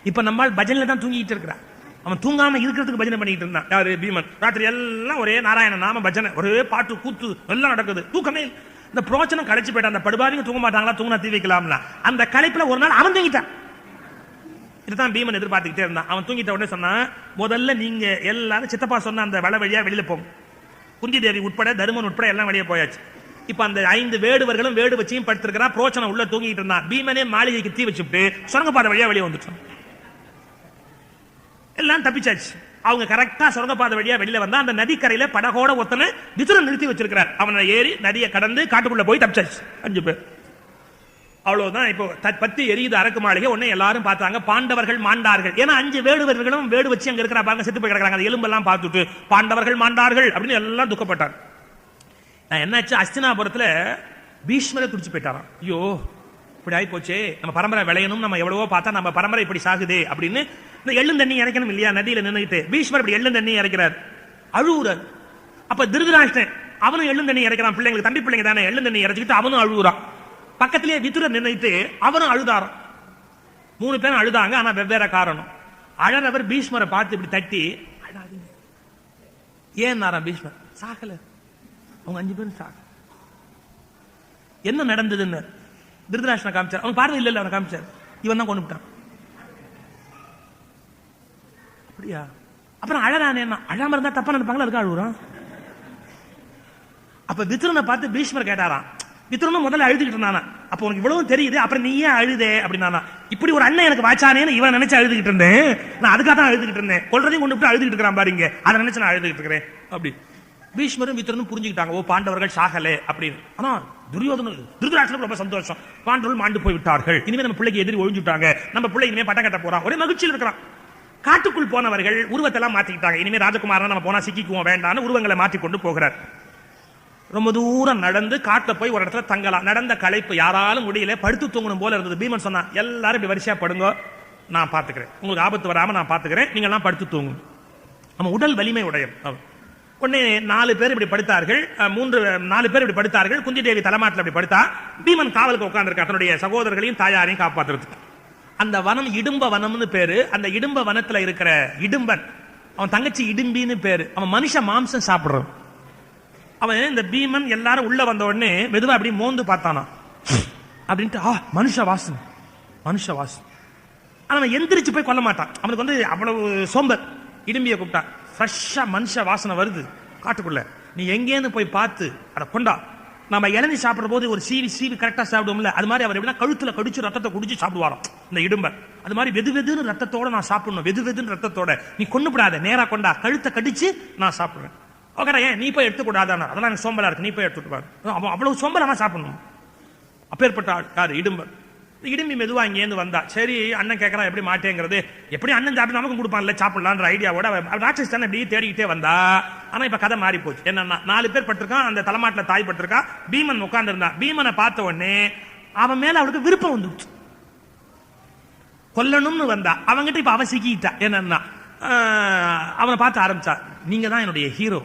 இப்ப நம்ம பஜனையில தான் தூங்கிட்டு இருக்கிறான். அவன் தூங்காம இருக்கிறதுக்கு பஜனை பண்ணிட்டு இருந்தான். யாரு? பீமன். ராத்திரி எல்லாம் ஒரே நாராயண நாம பஜனை, ஒரே பாட்டு கூத்து எல்லாம் நடக்குது. தூக்கமே இந்த புரோச்சனம் கழிச்சு போயிட்டான். அந்த படுபாரிங்க தூங்க மாட்டாங்களா, தூங்கினா தீ வைக்கலாம்னா. அந்த கலைப்புல ஒரு நாள் அவன் தூங்கிட்டான். இதுதான் பீமன் எதிர்பார்த்துக்கிட்டே இருந்தான். அவன் தூங்கிட்ட உடனே சொன்னா, முதல்ல நீங்க எல்லாரும் சித்தப்பா சொன்ன அந்த வள வழியா வெளியில போகும். குந்தி தேவி உட்பட, தருமன் உட்பட எல்லாம் வெளியே போயாச்சு. இப்ப அந்த 5 வேடுவர்களும் வேடு வச்சியும் படுத்திருக்கிறா. புரோச்சனை உள்ள தூங்கிட்டு இருந்தான். பீமனே மாளிகைக்கு தீ வச்சுட்டு சுரங்கப்பாதை வழியா வெளியே வந்துட்டான். எல்லாம் தப்பிச்சாச்சு. அவங்க கரெக்டா சுரங்கப்பாதை வழியா வெளியில வந்தா அந்த நதிக்கரையில படகோட ஒருத்தனை விதுரன் நிறுத்தி வச்சிருக்கிறார். அவனை ஏறி நதியை கடந்து காட்டுக்குள்ள போய் தப்பிச்சாச்சு 5 பேர். அவ்வளவுதான். இப்போ பத்தி எரியுது அரக்கு மாளிகை. உடனே எல்லாரும் பார்த்தாங்க, பாண்டவர்கள் மாண்டார்கள். ஏன்னா 5 வேடுவர்களும் வேடு வச்சு அங்க இருக்கிற பாருங்க செத்து போய் கிடக்குறாங்க. அந்த எலும்பெல்லாம் பார்த்துட்டு பாண்டவர்கள் மாண்டார்கள் அப்படின்னு எல்லாம் துக்கப்பட்டார். என்னாச்சு, அஸ்தினாபுரத்துல பீஷ்மரை துடிச்சு போயிட்டாராம். ஐயோ இப்படி ஆகி போச்சே, நம்ம பரம்பரை விளையணும், நம்ம எவ்வளவோ பார்த்தா நம்ம பரம்பரை இப்படி சாகுதே அப்படின்னு. இந்த எள்ளும் தண்ணி இறைக்கணும் இல்லையா, நதியில நின்றுட்டு பீஷ்மர் இப்படி எள்ளும் தண்ணி இறைக்கிறார், அழுவுறார். அப்ப திருதராஷ்டிரன் அவனும் எள்ளும் தண்ணி இறைக்கிறான். பிள்ளைங்களுக்கு, தம்பி பிள்ளைங்க தானே, எள்ளும் தண்ணி இறைச்சிக்கிட்டு அவனும் அழுகுறான். பக்கத்திலேயே விதுரர் நின்றுட்டு அவனும் அழுதாராம். 3 பேரும் அழுதாங்க, ஆனா வெவ்வேறு காரணம். அழறவர் பீஷ்மரை பார்த்து இப்படி தட்டி, அழாதீங்க. ஏன் பீஷ்மர்? சாகல, அவங்க 5 பேரும் சாக. என்ன நடந்ததுன்னு திருதராஷ்டிரனை காமிச்சார். அவன் பார்வை இல்ல, அவனை காமிச்சார். இவன் தான் கொண்டு விட்டான். அப்படியா? அப்புறம் அழகானே, அழாம இருந்தா தப்பா நினைப்பாங்களா, அதுக்கு அழுகுறான். அப்ப விதுரனை பார்த்து பீஷ்மர் கேட்டாராம். விதுரனும் முதல்ல அழுதுகிட்டு இருந்தானா, அப்ப உனக்கு இவ்வளவு தெரியுது, அப்புறம் நீ ஏன் அழுதே அப்படின்னா, இப்படி ஒரு அண்ணன் எனக்கு வாச்சானேன்னு இவன் நினைச்சு அழுதுகிட்டு இருந்தேன். நான் அதுக்காக தான் அழுதுகிட்டு இருந்தேன். கொல்றதையும் கொண்டு விட்டு அழுதுகிட்டு இருக்கிறான் பாருங்க, அதை நினைச்சு நான் அழுதுகிட்டு இருக்கிறேன் அப்படி. பீஷ்மரும் விதுரனும் புரிஞ்சுக்கிட்டாங்க, ஓ பாண்டவர்கள் சாகலே அப்படின்னு. ஆனா துரியோதனன் திருதராஷ்டிரன் ரொம்ப சந்தோஷம், பாண்டவர்கள் மாண்டு போய் விட்டார்கள், இனிமே நம்ம பிள்ளைக்கு எதிரி ஒழிஞ்சுட்டாங்க, நம்ம பிள்ளை இனிமே பட்டம் கட்ட போறான், ஒரே மகிழ்ச்சியில் இருக்கிறான். காட்டுக்குள் போனவர்கள் உருவத்தெல்லாம் மாத்திக்கிட்டாங்க. இனிமே ராஜகுமாரன் நம்ம போனா சிக்கிக்குவோம் வேண்டான்னு உருவங்களை மாற்றி கொண்டு போகிறார். ரொம்ப தூரம் நடந்து காட்டுல போய் ஒரு இடத்துல தங்கலாம். நடந்த களைப்பு யாராலும் முடியல, படுத்து தூங்கணும் போல இருந்தது. பீமன் சொன்னா, எல்லாரும் இப்படி வரிசையா படுங்க, நான் பாத்துக்கிறேன், உங்களுக்கு ஆபத்து வராம நான் பாத்துக்கிறேன், நீங்க எல்லாம் படுத்து தூங்கும். நம்ம உடல் வலிமை உடையும். உடனே 4 பேர் இப்படி படுத்தார்கள், 4 பேர் இப்படி படுத்தார்கள். குந்தி தேவி தலைமாட்டில் இப்படி படுத்தா, பீமன் காவலுக்கு உட்கார்ந்திருக்கா தன்னுடைய சகோதரர்களையும் தாயாரையும் காப்பாற்றுறதுக்கு. அந்த வனம் இடும்ப வனம்னு பேரு. அந்த இடும்ப வனத்துல இருக்கிற இடும்பன், அவன் தங்கச்சி இடும்பின்னு பேரு. அவன் மனுஷ மாம்சம் சாப்பிடுறான். அவன் இந்த பீமன் எல்லாரும் உள்ள வந்த உடனே மெதுவா அப்படி மோந்து பார்த்தானா, அப்படின்ட்டு மனுஷ வாசனை மனுஷ வாசனை. அவன் எந்திரிச்சு போய் கொல்ல மாட்டான், அவனுக்கு வந்து அவ்வளவு சோம்பர். இடும்பியை கூப்பிட்டா, ஃப்ரெஷ்ஷா மனுஷ வாசனை வருது காட்டுக்குள்ள, நீ எங்கேன்னு போய் பார்த்து அதை கொண்டா. நம்ம இளநீ சாப்பிடுற போது ஒரு சீவி கரெக்டா சாப்பிடுவோம்ல, அது மாதிரி அவர் எப்படின்னா கழுத்துல கடிச்சு ரத்தத்தை குடிச்சு சாப்பிடுவாராம் இந்த இடும்பர். அது மாதிரி வெதுன்னு ரத்தத்தோட நான் சாப்பிடணும், வெதுன்னு ரத்தத்தோட நீ கொண்டுபடாத, நேரா கொண்டா, கழுத்தை கடிச்சு நான் சாப்பிடுவேன். ஓகேடா, ஏன் நீ போய் எடுத்துக்கூடாதானா, அதெல்லாம் எனக்கு சோம்பலா இருக்கு, நீ போய் எடுத்துட்டு பாரு. அவ்வளவு சோம்பலா நான் சாப்பிடணும். அப்பேற்பட்ட யாரு இடும்பர். இடும்பி மெதுவா இங்கேருந்து வந்தா. சரி அண்ணன் கேட்கறான் எப்படி மாட்டேங்கிறது, எப்படி அண்ணன் சாப்பிட்டு நமக்கு கொடுப்பான்ல சாப்பிடலான்ற ஐடியாவோட ராட்சஸ் தானே இப்படி தேடிக்கிட்டே வந்தா. ஆனா இப்ப கதை மாறி போச்சு. என்னன்னா 4 பேர் பட்டிருக்கான், அந்த தலைமாட்டில் தாய் பட்டிருக்கா, பீமன் உட்கார்ந்து இருந்தான். பீமனை பார்த்த உடனே அவன் மேல அவளுக்கு விருப்பம் வந்துச்சு, கொல்லணும்னு வந்தா. அவங்கிட்ட இப்ப அவ சிக்கிட்டா. என்னன்னா அவனை பார்த்து ஆரம்பிச்சா, நீங்க தான் என்னுடைய ஹீரோ,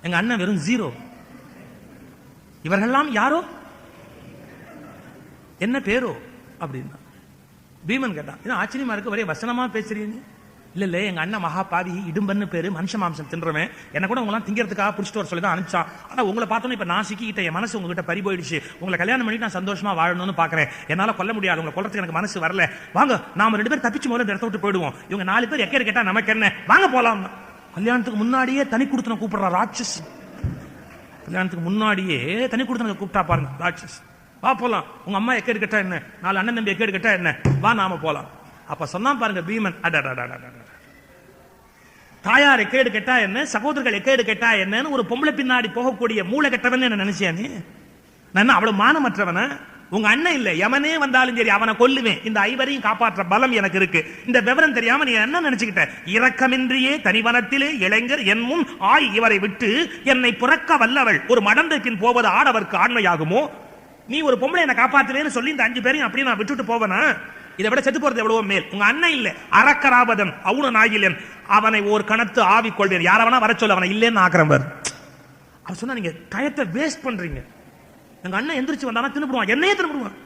எங்க அண்ணன் வெறும் 0, இவர்கள்லாம் யாரோ, என்ன பேரோ அப்படின்னா. பீமன் கேட்டான், இது ஆச்சரியமா இருக்கு, ஒரே வசனமா பேசுறீங்க. இல்ல எங்க அண்ணன் மகா பாவி, இடும்பன்னு பேரு, மனுஷ மாம்சம் தின்றவன், என்ன கூட உங்களாம் திங்கிறதுக்காக பிடிச்சிட்டு வர சொல்லி தான் அனுப்பிச்சான். ஆனா உங்களை பார்த்தோன்னு இப்ப நான் சிக்கிட்ட, என் மனசு உங்ககிட்ட பறி போயிடுச்சு, உங்களை கல்யாணம் பண்ணி நான் சந்தோஷமா வாழணும்னு பாக்குறேன், என்னால கொல்ல முடியாது, உங்களை கொல்றதுக்கு எனக்கு மனசு வரல, வாங்க நாம 2 பேர் தப்பிச்சு முதல்ல இடத்த விட்டு போயிடுவோம், இவங்க 4 பேர் எக்கேடு கேட்டா நமக்கு என்ன, வாங்க போலாம். கல்யாணத்துக்கு முன்னாடியே தனி கொடுத்தன கூப்பிடுறா ராட்சஸ். கல்யாணத்துக்கு முன்னாடியே தனி கொடுத்தன கூப்பிட்டா பாருங்க ராட்சஸ். வா போலாம், உங்க அம்மா எக்கேடு கேட்டா என்ன, 4 அண்ணன் தம்பி எக்கேடு கேட்டா என்ன, வா நாம போலாம். அப்ப சொன்னா பாருங்க பீமன், தாயார் எக்கேடு கேட்டா என்ன, சகோதரர்கள் எக்கேடு கேட்டா என்னன்னு ஒரு பொம்பளை பின்னாடி போகக்கூடிய மூளை கெட்டவன் என்ன நினைச்சியா நீ? நான் அவ்வளவு மானமற்றவன? உங்க அண்ணன் இல்ல, எவனே வந்தாலும் சரி அவனை கொல்லுவேன், இந்த 5 காப்பாற்ற பலம் எனக்கு இருக்கு. இந்த விவரம் தெரியாம நீ என்ன நினைச்சுக்கிட்ட, இரக்கமின்றியே தனிவனத்திலே இளைஞர் என் முன் இவரை விட்டு என்னை புறக்க வல்லவள் ஒரு மடந்தை பின் போவது ஆடவர்க்கு ஆண்மையாகுமோ? நீ ஒரு பொம்பளை என்ன காப்பாத்துவேன்னு சொல்லி இந்த 5 பேரையும் அப்படியே நான் விட்டுட்டு போவனா? இதை விட செத்து போறது எவ்வளவோ மேல். உங்க அண்ணன் இல்ல, அரக்கராபதன் அவுன நாயிலன், அவனை ஒரு கணத்து ஆவி கொள்வேன், யாரவனா வர சொல்ல, அவனை இல்லேன்னு ஆக்குறவர். அவன் சொன்னா நீங்க டயத்தை வேஸ்ட் பண்றீங்க, எங்க அண்ணன் எந்திரிச்சு வந்தானா தின்னுடுவான், என்னையே தின்னுடுவான்.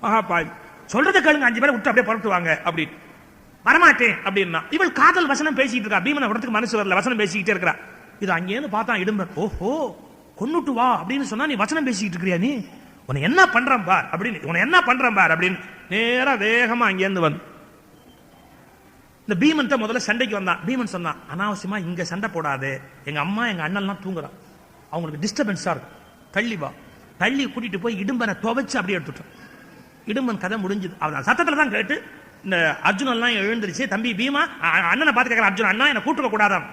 மகாபாய் சொல்றதை கேளுங்க, 5 பேரை விட்டு அப்படியே புறட்டுவாங்க அப்படின்னு. வரமாட்டேன் அப்படின்னா இவள் காதல் வசனம் பேசிட்டு இருக்கா. பீமனை விடத்துக்கு மனசு வரல, வசனம் பேசிக்கிட்டே இருக்கிறா. இது அங்கேருந்து பார்த்தா இடும்பர், ஓஹோ கொன்னுட்டு வா அப்படின்னு சொன்னா நீ வசனம் பேசிக்கிட்டு இருக்கிறியா, நீ உன்னை என்ன பண்றான் பார் அப்படின்னு, உன்னை என்ன பண்றான் பார் அப்படின்னு நேரா வேகமா அங்கேருந்து வந்து இந்த பீமன் முதல்ல சண்டைக்கு வந்தான். பீமன் சொன்னான், அனாவசியமா இங்க சண்டை போடாது, எங்க அம்மா எங்க அண்ணன்லாம் தூங்குறான், அவங்களுக்கு டிஸ்டர்பன்ஸா இருக்கும், தள்ளி வா. தள்ளி கூட்டிட்டு போய் இடும்பனை துவைச்சு அப்படியே எடுத்துட்டோம். இடும்பன் கதை முடிஞ்சது. அவன் சத்தத்துல தான் கேட்டு இந்த அர்ஜுனன் எல்லாம் எழுந்திருச்சு, தம்பி பீமா அண்ணனை பார்த்து கேட்கற, அர்ஜுன் அண்ணா என்ன கூட்டுக்க கூடாதான்,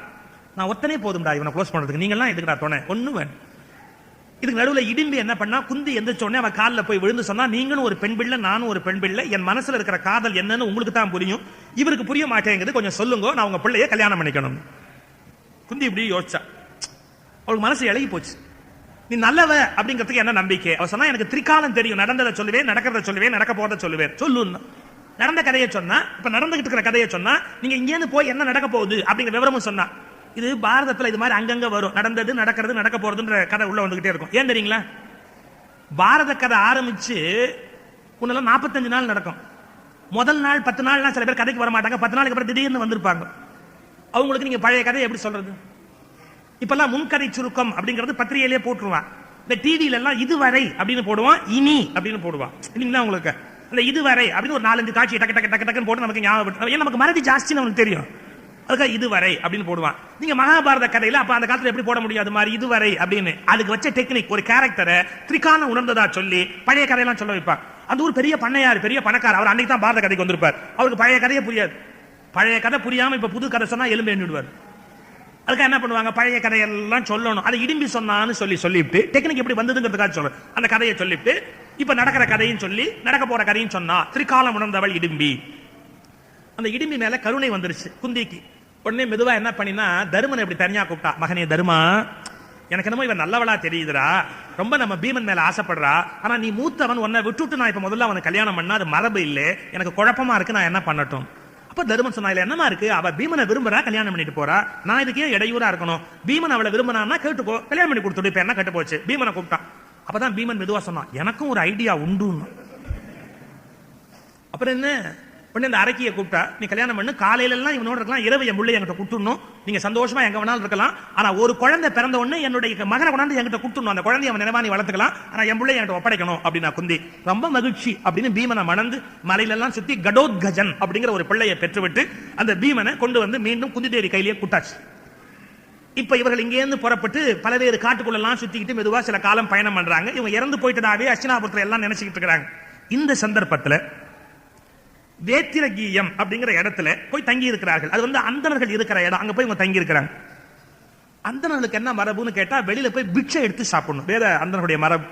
நான் ஒத்தனே போதும்டா இவனை க்ளோஸ் பண்றதுக்கு, நீங்க எல்லாம் எதுக்குடா தோணை ஒண்ணு வேணும். இதுக்கு நடுவில் இடும்பி என்ன பண்ணா, குந்தி எந்திரிச்சோடனே அவன் காலில் போய் விழுந்து சொன்னா, நீங்களும் ஒரு பெண் பிள்ளை, நானும் ஒரு பெண் பிள்ளை, என் மனசுல இருக்கிற காதல் என்னன்னு உங்களுக்கு தான் புரியும், இவருக்கு புரிய மாட்டேங்குது, கொஞ்சம் சொல்லுங்க, நான் உங்க பிள்ளைய கல்யாணம் பண்ணிக்கணும். குந்தி இப்படி யோசிச்சா, அவளுக்கு மனசு இழகி போச்சு. நீ நல்லவ அப்படிங்கிறதுக்கு என்ன நம்பிக்கை? அவ சொன்னா, எனக்கு திரிகாலம் தெரியும், நடந்ததை சொல்லுவேன், நடக்கிறத சொல்லுவேன், நடக்க போறதை சொல்லுவேன். சொல்லுன்னா நடந்த கதையை சொன்னா, இப்ப நடந்துகிட்டு இருக்கிற கதையை சொன்னா, நீங்க இங்கேருந்து போய் என்ன நடக்க போகுது அப்படிங்கிற விவரமும் சொன்னா. இது பாரதத்துல இது மாதிரி அங்கங்க வரும், நடந்தது நடக்கிறது நடக்க போறதுன்ற கதை உள்ள வந்துகிட்டே இருக்கும். ஏன் தெரியுங்களா? பாரத கதை ஆரம்பிச்சு முன்னெல்லாம் 45 நாள் நடக்கும். முதல் நாள் 10 நாள்லாம் சில பேர் கதைக்கு வர மாட்டாங்க, 10 நாளுக்கு அப்புறம் திடீர்னு வந்திருப்பாங்க. அவங்களுக்கு நீங்க பழைய கதையை எப்படி சொல்றது? இப்பெல்லாம் முன்கதை சுருக்கம் அப்படிங்கிறது பத்திரிகையிலேயே போட்டுருவான். இந்த டிவியில எல்லாம் இதுவரை அப்படின்னு போடுவான், இனி அப்படின்னு போடுவான். இல்லைங்களா? உங்களுக்கு அந்த இதுவரை அப்படின்னு ஒரு 4-5 காட்சி டக்கு டக்கு டக்கு டக்குன்னு போட்டு நமக்கு ஞாபகம், ஏன் நமக்கு மறதி ஜாஸ்தின்னு நமக்கு தெரியும், அதுக்காக இதுவரை அப்படின்னு போடுவான். நீங்க மகாபாரத கதையில அப்ப அந்த காலத்துல எப்படி போட முடியாது மாதிரி இதுவரை அப்படின்னு, அதுக்கு வச்ச டெக்னிக், ஒரு கேரக்டரை திரிகாலம் உணர்ந்ததா சொல்லி பழைய கதையெல்லாம் சொல்ல வைப்பாங்க. அந்த ஒரு பெரிய பண்ணையார், பெரிய பணக்காரர், அவர் அன்னைக்கு தான் பாரத கதைக்கு வந்திருப்பார், அவருக்கு பழைய கதையே புரியாது. பழைய கதை புரியாம இப்ப புது கதை சொன்னா எலும்பு எண்ணிடுவார். அதுக்காக என்ன பண்ணுவாங்க, பழைய கதையெல்லாம் சொல்லணும், அதை இடும்பி சொன்னான்னு சொல்லிவிட்டு டெக்னிக் எப்படி வந்ததுங்கிறதுக்காக சொல்றேன், அந்த கதையை சொல்லிவிட்டு இப்ப நடக்கிற கதையும் சொல்லி நடக்க போற கதையும் சொன்னா, திரிகாலம் உணர்ந்தவள் இடும்பி. அந்த இடும்பி மேல கருணை வந்துருச்சு குந்திக்கு. உடனே மெதுவா என்ன பண்ணினா, தருமனை இப்படி தனியா கூப்பிட்டா, மகனே தருமா, எனக்கு என்னமோ இவன் நல்லவளா தெரியுதுரா, ரொம்ப நம்ம பீமன் மேல ஆசைப்படுறா, ஆனா நீ மூத்தவன், உன்னை விட்டுட்டு நான் இப்ப முதல்ல அவனை கல்யாணம் பண்ணா அது மரபு இல்லை, எனக்கு குழப்பமா இருக்கு, நான் என்ன பண்ணட்டும்? அப்ப தருமன் சொன்னா, இல்ல என்னமா இருக்கு, அவ பீமனை விரும்புறா, கல்யாணம் பண்ணிட்டு போறா, நான் இதுக்கே இடையூறா இருக்கணும், பீமன் அவளை விரும்பினா கேட்டுக்கோ, கல்யாணம் பண்ணி கொடுத்துட்டு, இப்ப என்ன கட்டு போச்சு. பீமனை கூப்பிட்டான். அப்பதான் பீமன் மெதுவா சொன்னான், எனக்கும் ஒரு ஐடியா உண்டு. அப்புறம் என்ன, உடனே இந்த அரக்கியை கூப்பிட்டா, நீ கல்யாணம் பண்ணு, காலையில எல்லாம் இவனோட இருக்கலாம், இரவு என் பிள்ளை என்கிட்ட கூட்டணும், நீங்க சந்தோஷமா எங்க வேணாலும் இருக்கலாம், ஆனா ஒரு குழந்தை பிறந்த உடனே என்னுடைய மகனை கொண்டாந்து என்கிட்ட கூட்டணும், அந்த குழந்தைய அவன் நினைவா நீ வளர்த்துக்கலாம், ஆனா என் பிள்ளை என்கிட்ட ஒப்படைக்கணும் அப்படின்னா குந்தி ரொம்ப மகிழ்ச்சி அப்படின்னு பீமனை மணந்து மலையில எல்லாம் சுத்தி கடோத்கஜன் அப்படிங்கிற ஒரு பிள்ளையை பெற்றுவிட்டு அந்த பீமனை கொண்டு வந்து மீண்டும் குந்தி தேவி கையிலேயே கூட்டாச்சு. இப்ப இவர்கள் இங்கேருந்து புறப்பட்டு பலவேறு காட்டுக்குள்ளெல்லாம் சுத்திக்கிட்டு மெதுவா சில காலம் பயணம் பண்றாங்க. இவங்க இறந்து போயிட்டதாவே அஸ்தினாபுரத்துல எல்லாம் நினைச்சுக்கிட்டு இருக்கிறாங்க. இந்த சந்தர்ப்பத்தில் வேத்திரகீயம் அப்படிங்கிற இடத்துல போய் தங்கி இருக்கிறார்கள். அது வந்து அந்தணர்கள் இருக்கிற இடம். அங்க போய் இவங்க தங்கி இருக்கிறாங்க. அந்தணர்களுக்கு என்ன மரபுன்னு கேட்டா, வெளியில போய் பிட்சை எடுத்து சாப்பிடணும், வேற அந்தணர்களுடைய மரபு.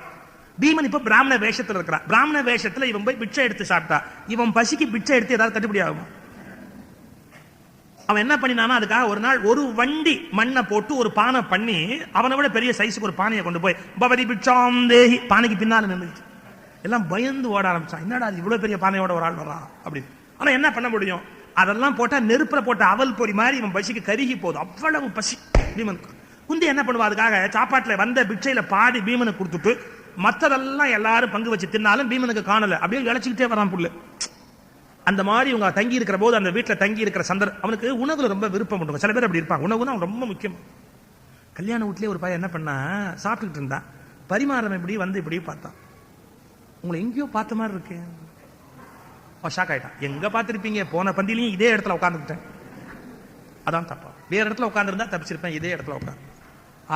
பீமன் இப்ப பிராமண வேஷத்துல இருக்கிறான். பிராமண வேஷத்துல இவன் போய் பிட்சை எடுத்து சாப்பிட்டா இவன் பசிக்கு பிட்சை எடுத்து ஏதாவது கட்டுப்படி ஆகுமா? அவன் என்ன பண்ணினானா, அதுக்காக ஒரு நாள் ஒரு வண்டி மண்ணை போட்டு ஒரு பானை பண்ணி அவனை விட பெரிய சைஸுக்கு ஒரு பானையை கொண்டு போய் பவதி பிட்சாம் தேஹி பானைக்கு பின்னால நின்றுச்சு. எல்லாம் பயந்து ஓட ஆரம்பிச்சான். என்னடா இவ்வளவு பெரிய பானையோட ஒரு ஆள் வரா அப்படின்னு. ஆனா என்ன பண்ண முடியும், அதெல்லாம் போட்டா நெருப்புல போட்ட அவல் பொறி மாதிரி இவன் பசிக்கு கருகி போகுது, அவ்வளவு பசி பீமனுக்கு. குந்தி என்ன பண்ணுவா, அதுக்காக சாப்பாட்டுல வந்த பிட்சையில பாதி பீமனுக்கு கொடுத்துட்டு மற்றதெல்லாம் எல்லாரும் பங்கு வச்சு தின்னாலும் பீமனுக்கு காணல, அப்படியே இழைச்சிக்கிட்டே வரான் புல்லு. அந்த மாதிரி இவங்க தங்கி இருக்கிற போது, அந்த வீட்டில் தங்கி இருக்கிற அவனுக்கு உணவுல ரொம்ப விருப்பம் உண்டு. சில பேர் அப்படி இருப்பாங்க, உணவுன்னு அவன் ரொம்ப முக்கியம். கல்யாண வீட்லயே ஒரு பையன் என்ன பண்ணா, சாப்பிட்டுக்கிட்டு இருந்தான், பரிமாறம் இப்படி வந்து இப்படி பார்த்தான், உங்களை எங்கேயோ பார்த்த மாதிரி இருக்கு. ஷாக் ஆயிட்டான். எங்க பார்த்திருப்பீங்க, போன பந்திலையும் இதே இடத்துல உட்காந்துக்கிட்டேன், அதான் தப்பா, வேற இடத்துல உட்காந்துருந்தா தப்பிச்சிருப்பேன், இதே இடத்துல உட்காந்து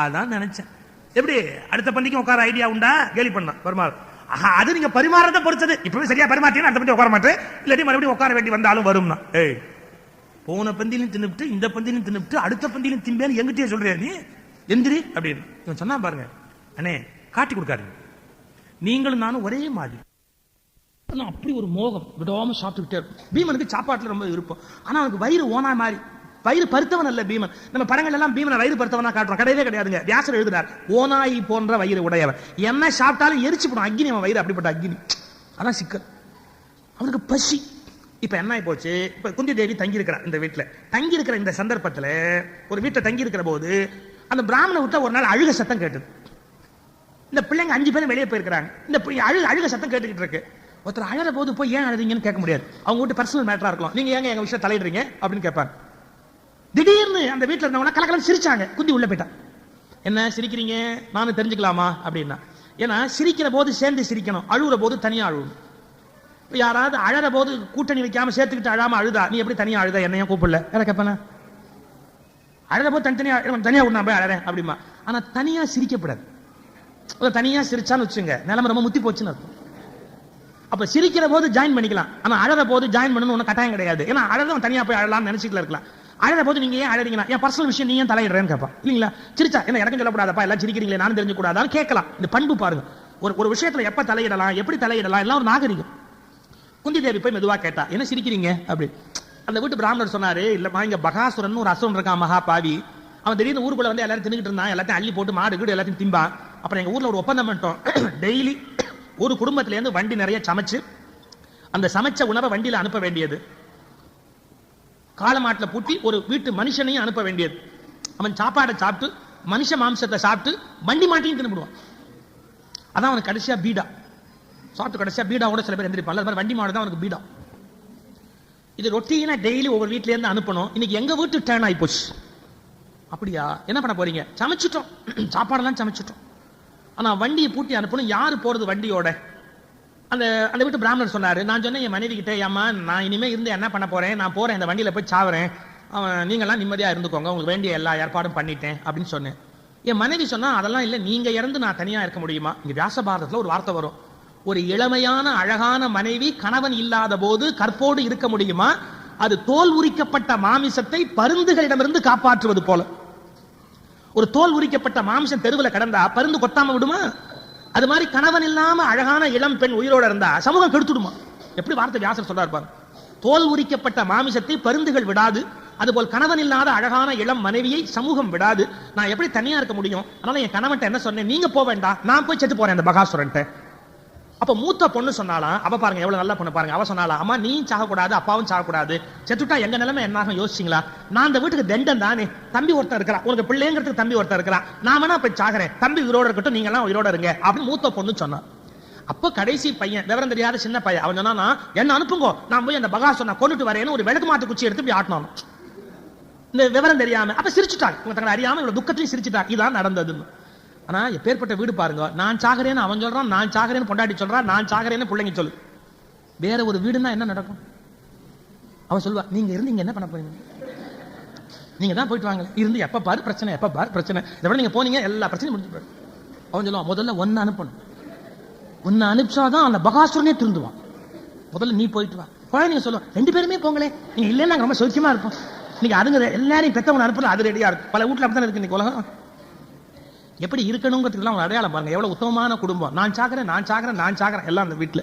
அதான் நினைச்சேன். எப்படி அடுத்த பந்திக்கு உட்கார ஐடியா உண்டா கேலி பண்ணான் பரிமாறம். அது நீங்க பரிமாறத்தை பொறுத்தது, இப்பவே சரியா பரிமாற்றீங்கன்னா அடுத்த பந்தி உட்கார மாட்டேன், இல்லாட்டி மறுபடியும் உட்கார வேண்டி வந்தாலும் வரும்னா. ஏய், போன பந்திலையும் தின்னுட்டு இந்த பந்திலையும் தின்னுட்டு அடுத்த பந்திலையும் திம்பேன்னு எங்கிட்டே சொல்றியா நீ, எந்திரி அப்படின்னு இவன் சொன்னா பாருங்க. அண்ணே காட்டி கொடுக்காருங்க, நீங்களும் நானும் ஒரே மாதிரி. அப்படி ஒரு மோகம், விடாம சாப்பிட்டுக்கிட்டே இருக்கும். பீமனுக்கு சாப்பாட்டுல ரொம்ப விருப்பம். ஆனா அவனுக்கு வயிறு ஓனா மாதிரி, வயிறு பருத்தவன் அல்ல பீமன். நம்ம படங்கள் எல்லாம் பீமனை வயிறு பருத்தவனா காட்டுறோம், கிடையவே கிடையாதுங்க. வியாசர் எழுதுறார், ஓனாய் போன்ற வயிறு உடையவன், என்ன சாப்பிட்டாலும் எரிச்சு போடும் அக்னி, அவன் வயிறு அப்படிப்பட்ட அக்னி. அதான் சிக்கல், அவனுக்கு பசி. இப்ப என்ன ஆகி போச்சு, இப்ப குந்தி தேவி தங்கி இருக்கிறார் இந்த வீட்டுல. தங்கி இருக்கிற இந்த சந்தர்ப்பத்துல ஒரு வீட்டை தங்கி இருக்கிற போது அந்த பிராமண விட்ட ஒரு நாள் அழுக சத்தம் கேட்டது. இந்த பிள்ளைங்க 5 பேரும் வெளியே போயிருக்கிறாங்க. இந்த அழுக சத்தம் கேட்டுக்கிட்டு இருக்கு. ஒருத்தர் அழற போது போய் ஏன் அழுறீங்கன்னு கேட்க முடியாது, அவங்க வீட்டு பர்சனல் மேட்டரா இருக்கலாம். நீங்க ஏங்க எங்க விஷயம் தலையிடுறீங்க அப்படின்னு கேட்பாங்க. திடீர்னு அந்த வீட்டில் இருந்தவங்க கலக்கலம் சிரிச்சாங்க. குந்தி உள்ள போயிட்டான். என்ன சிரிக்கிறீங்க, நானும் தெரிஞ்சுக்கலாமா அப்படின்னா. ஏன்னா சிரிக்கிற போது சேர்ந்து சிரிக்கணும், அழுகுற போது தனியா அழுகணும். யாராவது அழற போது கூட்டணி வைக்காம சேர்த்துக்கிட்டு அழாம அழுதா, நீ எப்படி தனியா அழுத, என்னையும் கூப்பிடல யார கேட்பான. அழற போது தனியா விடா போய் அழறேன் அப்படிமா. ஆனா தனியா சிரிக்கப்படாது. தனியா சிரிச்சான்னு வச்சுங்க நிலைமை ரொம்ப முத்தி போச்சுன்னு இருக்கும். அப்ப சிரிக்கிற போது ஜாயின் பண்ணிக்கலாம், ஆனா அழற போது ஜாயின் பண்ணணும் ஒன்னும் கட்டாயம் கிடையாது. ஏன்னா அழறவன் தனியா போய் அழலாம்னு நினைச்சிட்டு இருக்கலாம். அழற போது நீங்க ஏன் அழறீங்கன்னா, என் பர்சனல் விஷயம் நீ ஏன் தலையிடுறேன்னு கேட்பான் இல்லீங்களா. சிரிச்சா என்ன எனக்கு சொல்லக்கூடாதப்பா, எல்லாம் சிரிக்கிறீங்களே நானும் தெரிஞ்சு கூடாதான்னு கேட்கலாம். இந்த பண்பு பாருங்க, ஒரு விஷயத்துல எப்ப தலையிடலாம், எப்படி தலையிடலாம், எல்லாம் ஒரு நாகரிகம். குந்தி தேவி போய் மெதுவா கேட்டா, என்ன சிரிக்கிறீங்க அப்படி. அந்த வீட்டு பிராமணர் சொன்னாரு, இல்லம்மா இங்க பகாசுரன் ஒரு அசுரன் இருக்கான் மகா பாவி, அவன் திடீர்னு ஊருக்குள்ள வந்து எல்லாரும் தின்னுட்டு இருந்தான், எல்லாத்தையும் அள்ளி போட்டு மாடு வீடு எல்லாத்தையும் திம்பான். அப்புறம் எங்க ஊர்ல ஒரு ஒப்பந்தம் பண்ணிட்டோம், டெய்லி ஒரு குடும்பத்தில இருந்து வண்டி நிறைய சமைச்சு அந்த சமைச்ச உணவை வண்டியில அனுப்ப வேண்டியது, காலமாட்டில் பூட்டி ஒரு வீட்டு மனுஷனையும் அனுப்ப வேண்டியது. அவன் சாப்பாடை சாப்பிட்டு மனுஷ மாம்சத்தை சாப்பிட்டு வண்டி மாட்டியும் தின்னுடுவான். அதான் அவனுக்கு கடைசியா பீடா சாப்பிட்டு, கடைசியா பீடாவோட சில பேர் எந்திரிப்பான். வண்டி மாடு தான் அவனுக்கு பீடா. இது ரொட்டீனா டெய்லி ஒவ்வொரு வீட்ல இருந்து அனுப்பணும். இன்னைக்கு எங்க வீட்டு டேர்ன் ஆகி போச்சு. அப்படியா, என்ன பண்ண போறீங்க, சமைச்சிட்டோம், சாப்பாடெல்லாம் சமைச்சிட்டோம், ஆனா வண்டியை பூட்டி அனுப்பணும். யாரு போறது வண்டியோட? அந்த வீட்டு பிராமணர் சொன்னாரு. நான் சொன்னேன் என் மனைவி கிட்ட, ஏமா நான் இனிமே இருந்து என்ன பண்ண போறேன், நான் போறேன் இந்த வண்டியில போய் சாவறேன், நீங்கெல்லாம் நிம்மதியா இருந்துக்கோங்க, உங்களுக்கு வேண்டிய எல்லா ஏற்பாடும் பண்ணிட்டேன் அப்படின்னு சொன்னேன். என் மனைவி சொன்னா, அதெல்லாம் இல்ல, நீங்க இறந்து நான் தனியா இருக்க முடியுமா? இங்க வியாச பாரதத்துல ஒரு வார்த்தை வரும், ஒரு இளமையான அழகான மனைவி கணவன் இல்லாத போது கற்போடு இருக்க முடியுமா? அது தோல் உரிக்கப்பட்ட மாமிசத்தை பருந்துகளிடமிருந்து காப்பாற்றுவது போல. ஒரு தோல் உரிக்கப்பட்ட மாமிசம் தெருவில் கடந்தா பருந்து கொத்தாம விடுமா? அது மாதிரி கணவன் இல்லாம அழகான இளம் பெண் உயிரோட இருந்தா சமூகம் கெடுத்துடுமா? எப்படி வார்த்தை வியாசர் சொல்றாரு பாருங்க. தோல் உரிக்கப்பட்ட மாமிசத்தை பருந்துகள் விடாது, அதுபோல் கணவன் இல்லாத அழகான இளம் மனைவியை சமூகம் விடாது. நான் எப்படி தனியா இருக்க முடியும்? அதனால என் கணவன் என்ன சொன்னேன், நீங்க போக வேண்டாம், நான் போய் செத்து போறேன் அந்த பகாசுரன். அப்ப மூத்த பொண்ணு சொன்னாலாம், அவ பாருங்க எவ்வளவு நல்ல பொண்ணு பாருங்க, அவ சொன்னாலாம், அம்மா நீ சாகக்கூடாது, அப்பாவும் சாகக்கூடாது, செத்துட்டா எங்க நிலைமை என்ன யோசிச்சிங்களா? நான் அந்த வீட்டுக்கு தண்டன் தானே, தம்பி ஒருத்தர் இருக்கிறான், உனக்கு பிள்ளைங்கிறதுக்கு தம்பி ஒருத்தர் இருக்கிறான், நான் வேணா போய் சாகிறேன், தம்பி உயிரோட இருக்கட்டும், நீங்க எல்லாம் உயிரோட இருங்க அப்படின்னு மூத்த பொண்ணு சொன்னா. அப்ப கடைசி பையன் விவரம் தெரியாத சின்ன பையன் அவன் சொன்னா என்ன அனுப்புங்க, நான் போய் அந்த பகாசுரனை கொண்டுட்டு வரேன்னு ஒரு விளக்கு மாட்டு குச்சி எடுத்து போய் ஆட்டினான். இந்த விவரம் தெரியாம அப்ப சிரிச்சுட்டாங்க, இவங்க தங்களை அறியாம இவ்வளவு துக்கத்திலையும் சிரிச்சுட்டாங்க. இதான் நடந்ததுன்னு. ஆனா எப்பேற்பட்ட வீடு பாருங்க, நான் சாகரேன்னு அவன் சொல்றான், நான் சாகரேன்னு பொண்டாட்டி சொல்றான், நான் சாகரேன்னு பிள்ளைங்க சொல்லு. வேற ஒரு வீடுன்னா என்ன நடக்கும்? அவன் சொல்லுவா, நீங்க இருந்து இங்க என்ன பண்ண போறீங்க, நீங்க தான் போயிட்டு வாங்க, இருந்து எப்ப பாரு பிரச்சனை, எப்ப பாரு பிரச்சனை, இதை விட நீங்க போனீங்க எல்லா பிரச்சனையும் முடிஞ்சு போயிடும். அவன் சொல்லுவான், முதல்ல ஒன்னு அனுப்பணும், ஒன்னு அனுப்பிச்சாதான் அந்த பகாசுரனே திருந்துவான், முதல்ல நீ போயிட்டு வா. குழந்தைங்க சொல்லுவான், 2 பேருமே போங்களே, நீங்க இல்லைன்னா நாங்க ரொம்ப சௌக்கியமா இருப்போம். நீங்க அதுங்க எல்லாரையும் பெத்தவங்க அனுப்பல, அது ரெடியா இருக்கு. பல வீட்டுல அப்படித்தான் இருக்கு இன்னைக்கு உலகம். எப்படி இருக்கணுங்கிறதுக்கு அடையாளம் பாருங்க, எவ்வளவு உத்தமமான குடும்பம். நான் சாக்குறேன், நான் சாக்குறேன், நான் சாக்குறேன் எல்லாம் அந்த வீட்டுல.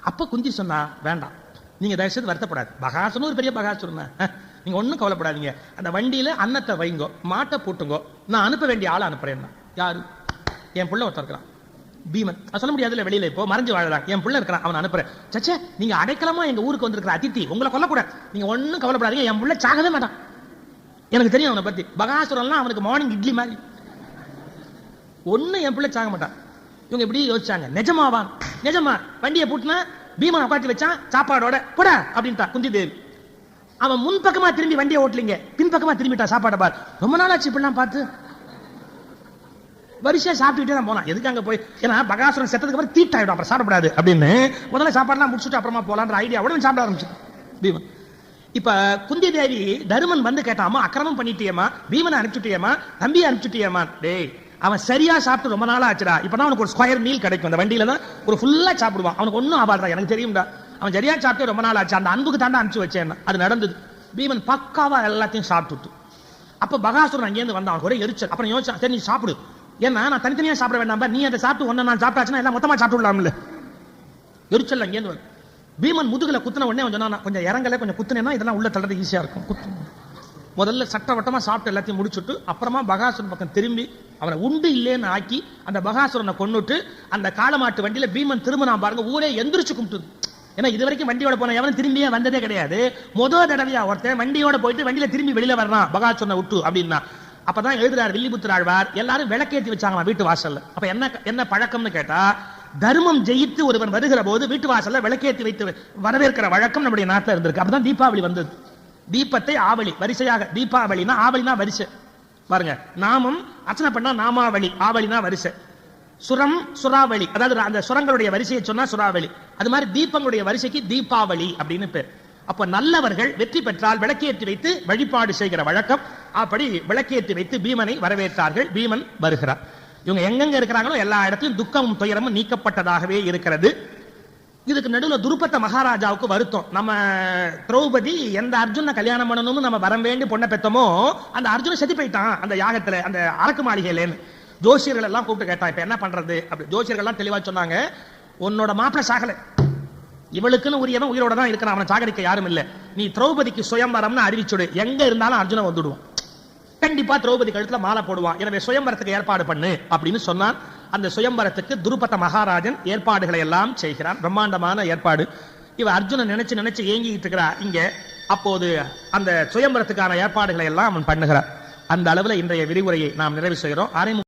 அப்ப குந்தி சொன்னா, வேண்டாம், நீங்க தயவுசெய்து வருத்தப்படாது, பகாசுரன் ஒரு பெரிய பகாசுரன், நீங்க ஒன்னும் கவலைப்படாதீங்க, அந்த வண்டியில அன்னத்தை வைங்கோ, மாட்டை போட்டுங்கோ, நான் அனுப்ப வேண்டிய ஆளை அனுப்புறேன். யாரு? என் புள்ள ஒருத்தர் இருக்கிறான், பீமன். சொல்ல முடியாதுல, வெளியில இப்போ மறைஞ்சு வாழறான், என் புள்ள இருக்கிறான், அவன் அனுப்புறேன். சச்சே, நீங்க அடைக்கலமா எங்க ஊருக்கு வந்திருக்கிற அதித்தி, உங்களை கொல்லக்கூடாது, நீங்க ஒன்னும் கவலைப்படாதீங்க, என் புள்ள சாகவே மாட்டான், எனக்கு தெரியும் அவனை பத்தி. பகாசுரன்லாம் அவனுக்கு மார்னிங் இட்லி மாதிரி, ஒண்ணு என் பிள்ளை சாக மாட்டான். இவங்க எப்படி யோசிச்சாங்க, நிஜமாவான்? நிஜமா. வண்டியை பூட்டினா பீமன் உட்காந்து வச்சான் சாப்பாடோட, போடா அப்படின்ட்டா குந்தி தேவி. அவன் முன்பக்கமா திரும்பி வண்டியை ஓட்டலிங்க, பின்பக்கமா திரும்பிட்டா சாப்பாடை பார். ரொம்ப நாள் ஆச்சு இப்படிலாம் பார்த்து, வரிசையா சாப்பிட்டுட்டே தான் போனான். எதுக்கு அங்க போய், ஏன்னா பகாசுரன் செத்ததுக்கு அப்புறம் தீட்டாயிடும், அப்புறம் சாப்பிடக்கூடாது அப்படின்னு முதல்ல சாப்பாடுலாம் முடிச்சுட்டு அப்புறமா போலான்ற ஐடியா உடனே சாப்பிட ஆரம்பிச்சு பீமன். இப்ப குந்தி தேவி தருமன் வந்து கேட்டாமா, அக்கிரமம் பண்ணிட்டியமா, பீமனை அனுப்பிச்சுட்டியமா, தம்பியை அனுப்பிச்சுட்டியமா. டேய், அவன் சரியா சாப்பிட்டு ரொம்ப நாளா ஆச்சுடா, இப்பதான் அவனுக்கு ஒரு ஸ்கொயர் மீல் கிடைக்கும், அந்த வண்டியில தான் ஒரு ஃபுல்லா சாப்பிடுவான், அவனுக்கு ஒன்னும் ஆபாடுறா, எனக்கு தெரியும்டா, அவன் சரியா சாப்பிட்டு ரொம்ப நாள் ஆச்சு, அந்த அன்புக்கு தாண்டா அனுப்பிச்சு வச்சேன். அது நடந்தது. பீமன் பக்காவா எல்லாத்தையும் சாப்பிட்டுட்டு, அப்ப பகாசுரன் அங்கேருந்து வந்தான், அவனுக்கு ஒரே எரிச்சல். அப்புறம் யோசிச்சான், சரி நீ சாப்பிடு, ஏன்னா நான் தனித்தனியா சாப்பிட வேண்டாம், நீ அதை சாப்பிட்டு ஒன்னு நான் சாப்பிட்டாச்சுன்னா எல்லாம் மொத்தமா சாப்பிடலாம்ல. எரிச்சல் அங்கேருந்து வந்து பீமன் முதுகுல குத்துன உடனே அவன் சொன்னா, கொஞ்சம் இறங்கல, கொஞ்சம் குத்துனேன்னா இதெல்லாம் உள்ள தள்ளுறது ஈஸியா இருக்கும், குத்து. முதல்ல சட்ட வட்டமா சாப்பிட்டு எல்லாத்தையும் முடிச்சுட்டு அப்புறமா பகாசுரன் பக்கம் திரும்பி அவனை உண்டு இல்லேன்னு ஆக்கி அந்த பகாசுரனை கொன்னுட்டு அந்த காளமாட்டு வண்டியில பீமன் திரும்பினா பாருங்க, ஊரே எந்திரிச்சு கும்பிட்டு. ஏன்னா இது வரைக்கும் வண்டியோட போன எவனும் திரும்பியே வந்ததே கிடையாது. முதல் தடவையா ஒருத்தன் வண்டியோட போயிட்டு வண்டியில திரும்பி வெளியில வர்றான் பகாசுரனை விட்டு அப்படின்னா. அப்பதான் எழுதுறார் வில்லிபுத்திர ஆழ்வார், எல்லாரும் விளக்கேற்றி வச்சாங்களா வீட்டு வாசல்ல. அப்ப என்ன பழக்கம்னு கேட்டா, தர்மம் ஜெயித்து ஒருவன் வருகிற போது வீட்டு வாசல்ல விளக்கேற்றி வைத்து வரவேற்கிற வழக்கம் நம்முடைய நாட்டில் இருந்திருக்கு. அப்பதான் தீபாவளி வந்தது. தீபத்தை ஆவளி வரிசையாக, தீபாவளினா ஆவளினா வரிசை பாருங்க, நாமம் அர்ச்சனை பண்ணா நாமாவளி, ஆவளினா வரிசை, சுரம் சுறாவளி, அதாவது அந்த சுரங்களுடைய வரிசையை சொன்னா சுறாவளி, அது மாதிரி தீபங்களுடைய வரிசைக்கு தீபாவளி அப்படின்னு பேர். அப்ப நல்லவர்கள் வெற்றி பெற்றால் விளக்கேற்றி வைத்து வழிபாடு செய்கிற வழக்கம். அப்படி விளக்கேற்றி வைத்து பீமனை வரவேற்றார்கள். பீமன் வருகிறார். இவங்க எங்கெங்க இருக்கிறாங்களோ எல்லா இடத்திலும் துக்கமும் துயரமும் நீக்கப்பட்டதாகவே இருக்கிறது. இதுக்கு நடுவில் துருபத மகாராஜாவுக்கு வருத்தம். நம்ம திரௌபதி எந்த அர்ஜுன கல்யாணம் பண்ணணும்னு நம்ம வரம் வேண்டி பொண்ணை பெத்தமோ அந்த அர்ஜுன செத்து போயிட்டான் அந்த யாகத்துல, அந்த அரக்கு மாளிகையிலேன்னு. ஜோசியர்கள் எல்லாம் கூப்பிட்டு கேட்டான், இப்ப என்ன பண்றது அப்படி. ஜோசியர்கள் எல்லாம் தெளிவா சொன்னாங்க, உன்னோட மாப்பிள சாகல, இவளுக்குன்னு உரியவன் உயிரோட தான் இருக்கிறான், அவனை சாகடிக்க யாரும் இல்ல, நீ திரௌபதிக்கு சுயம்பரம்னு அறிவிச்சுடு, எங்க இருந்தாலும் அர்ஜுனன் வந்துடுவான், கண்டிப்பா திரௌபதி கழுத்துல மாலை போடுவான், எனவே சுயம்பரத்துக்கு ஏற்பாடு பண்ணு அப்படின்னு சொன்னான். அந்த சுயம்பரத்துக்கு துருபத மகாராஜன் ஏற்பாடுகளை எல்லாம் செய்கிறான். பிரம்மாண்டமான ஏற்பாடு. இவ அர்ஜுனன் நினைச்சு ஏங்கிட்டு இருக்கிறா இங்க. அப்போது அந்த சுயம்பரத்துக்கான ஏற்பாடுகளை எல்லாம் அவன் பண்ணுகிறார். அந்த அளவுல இன்றைய விரிவுரையை நாம் நிறைவு செய்கிறோம்.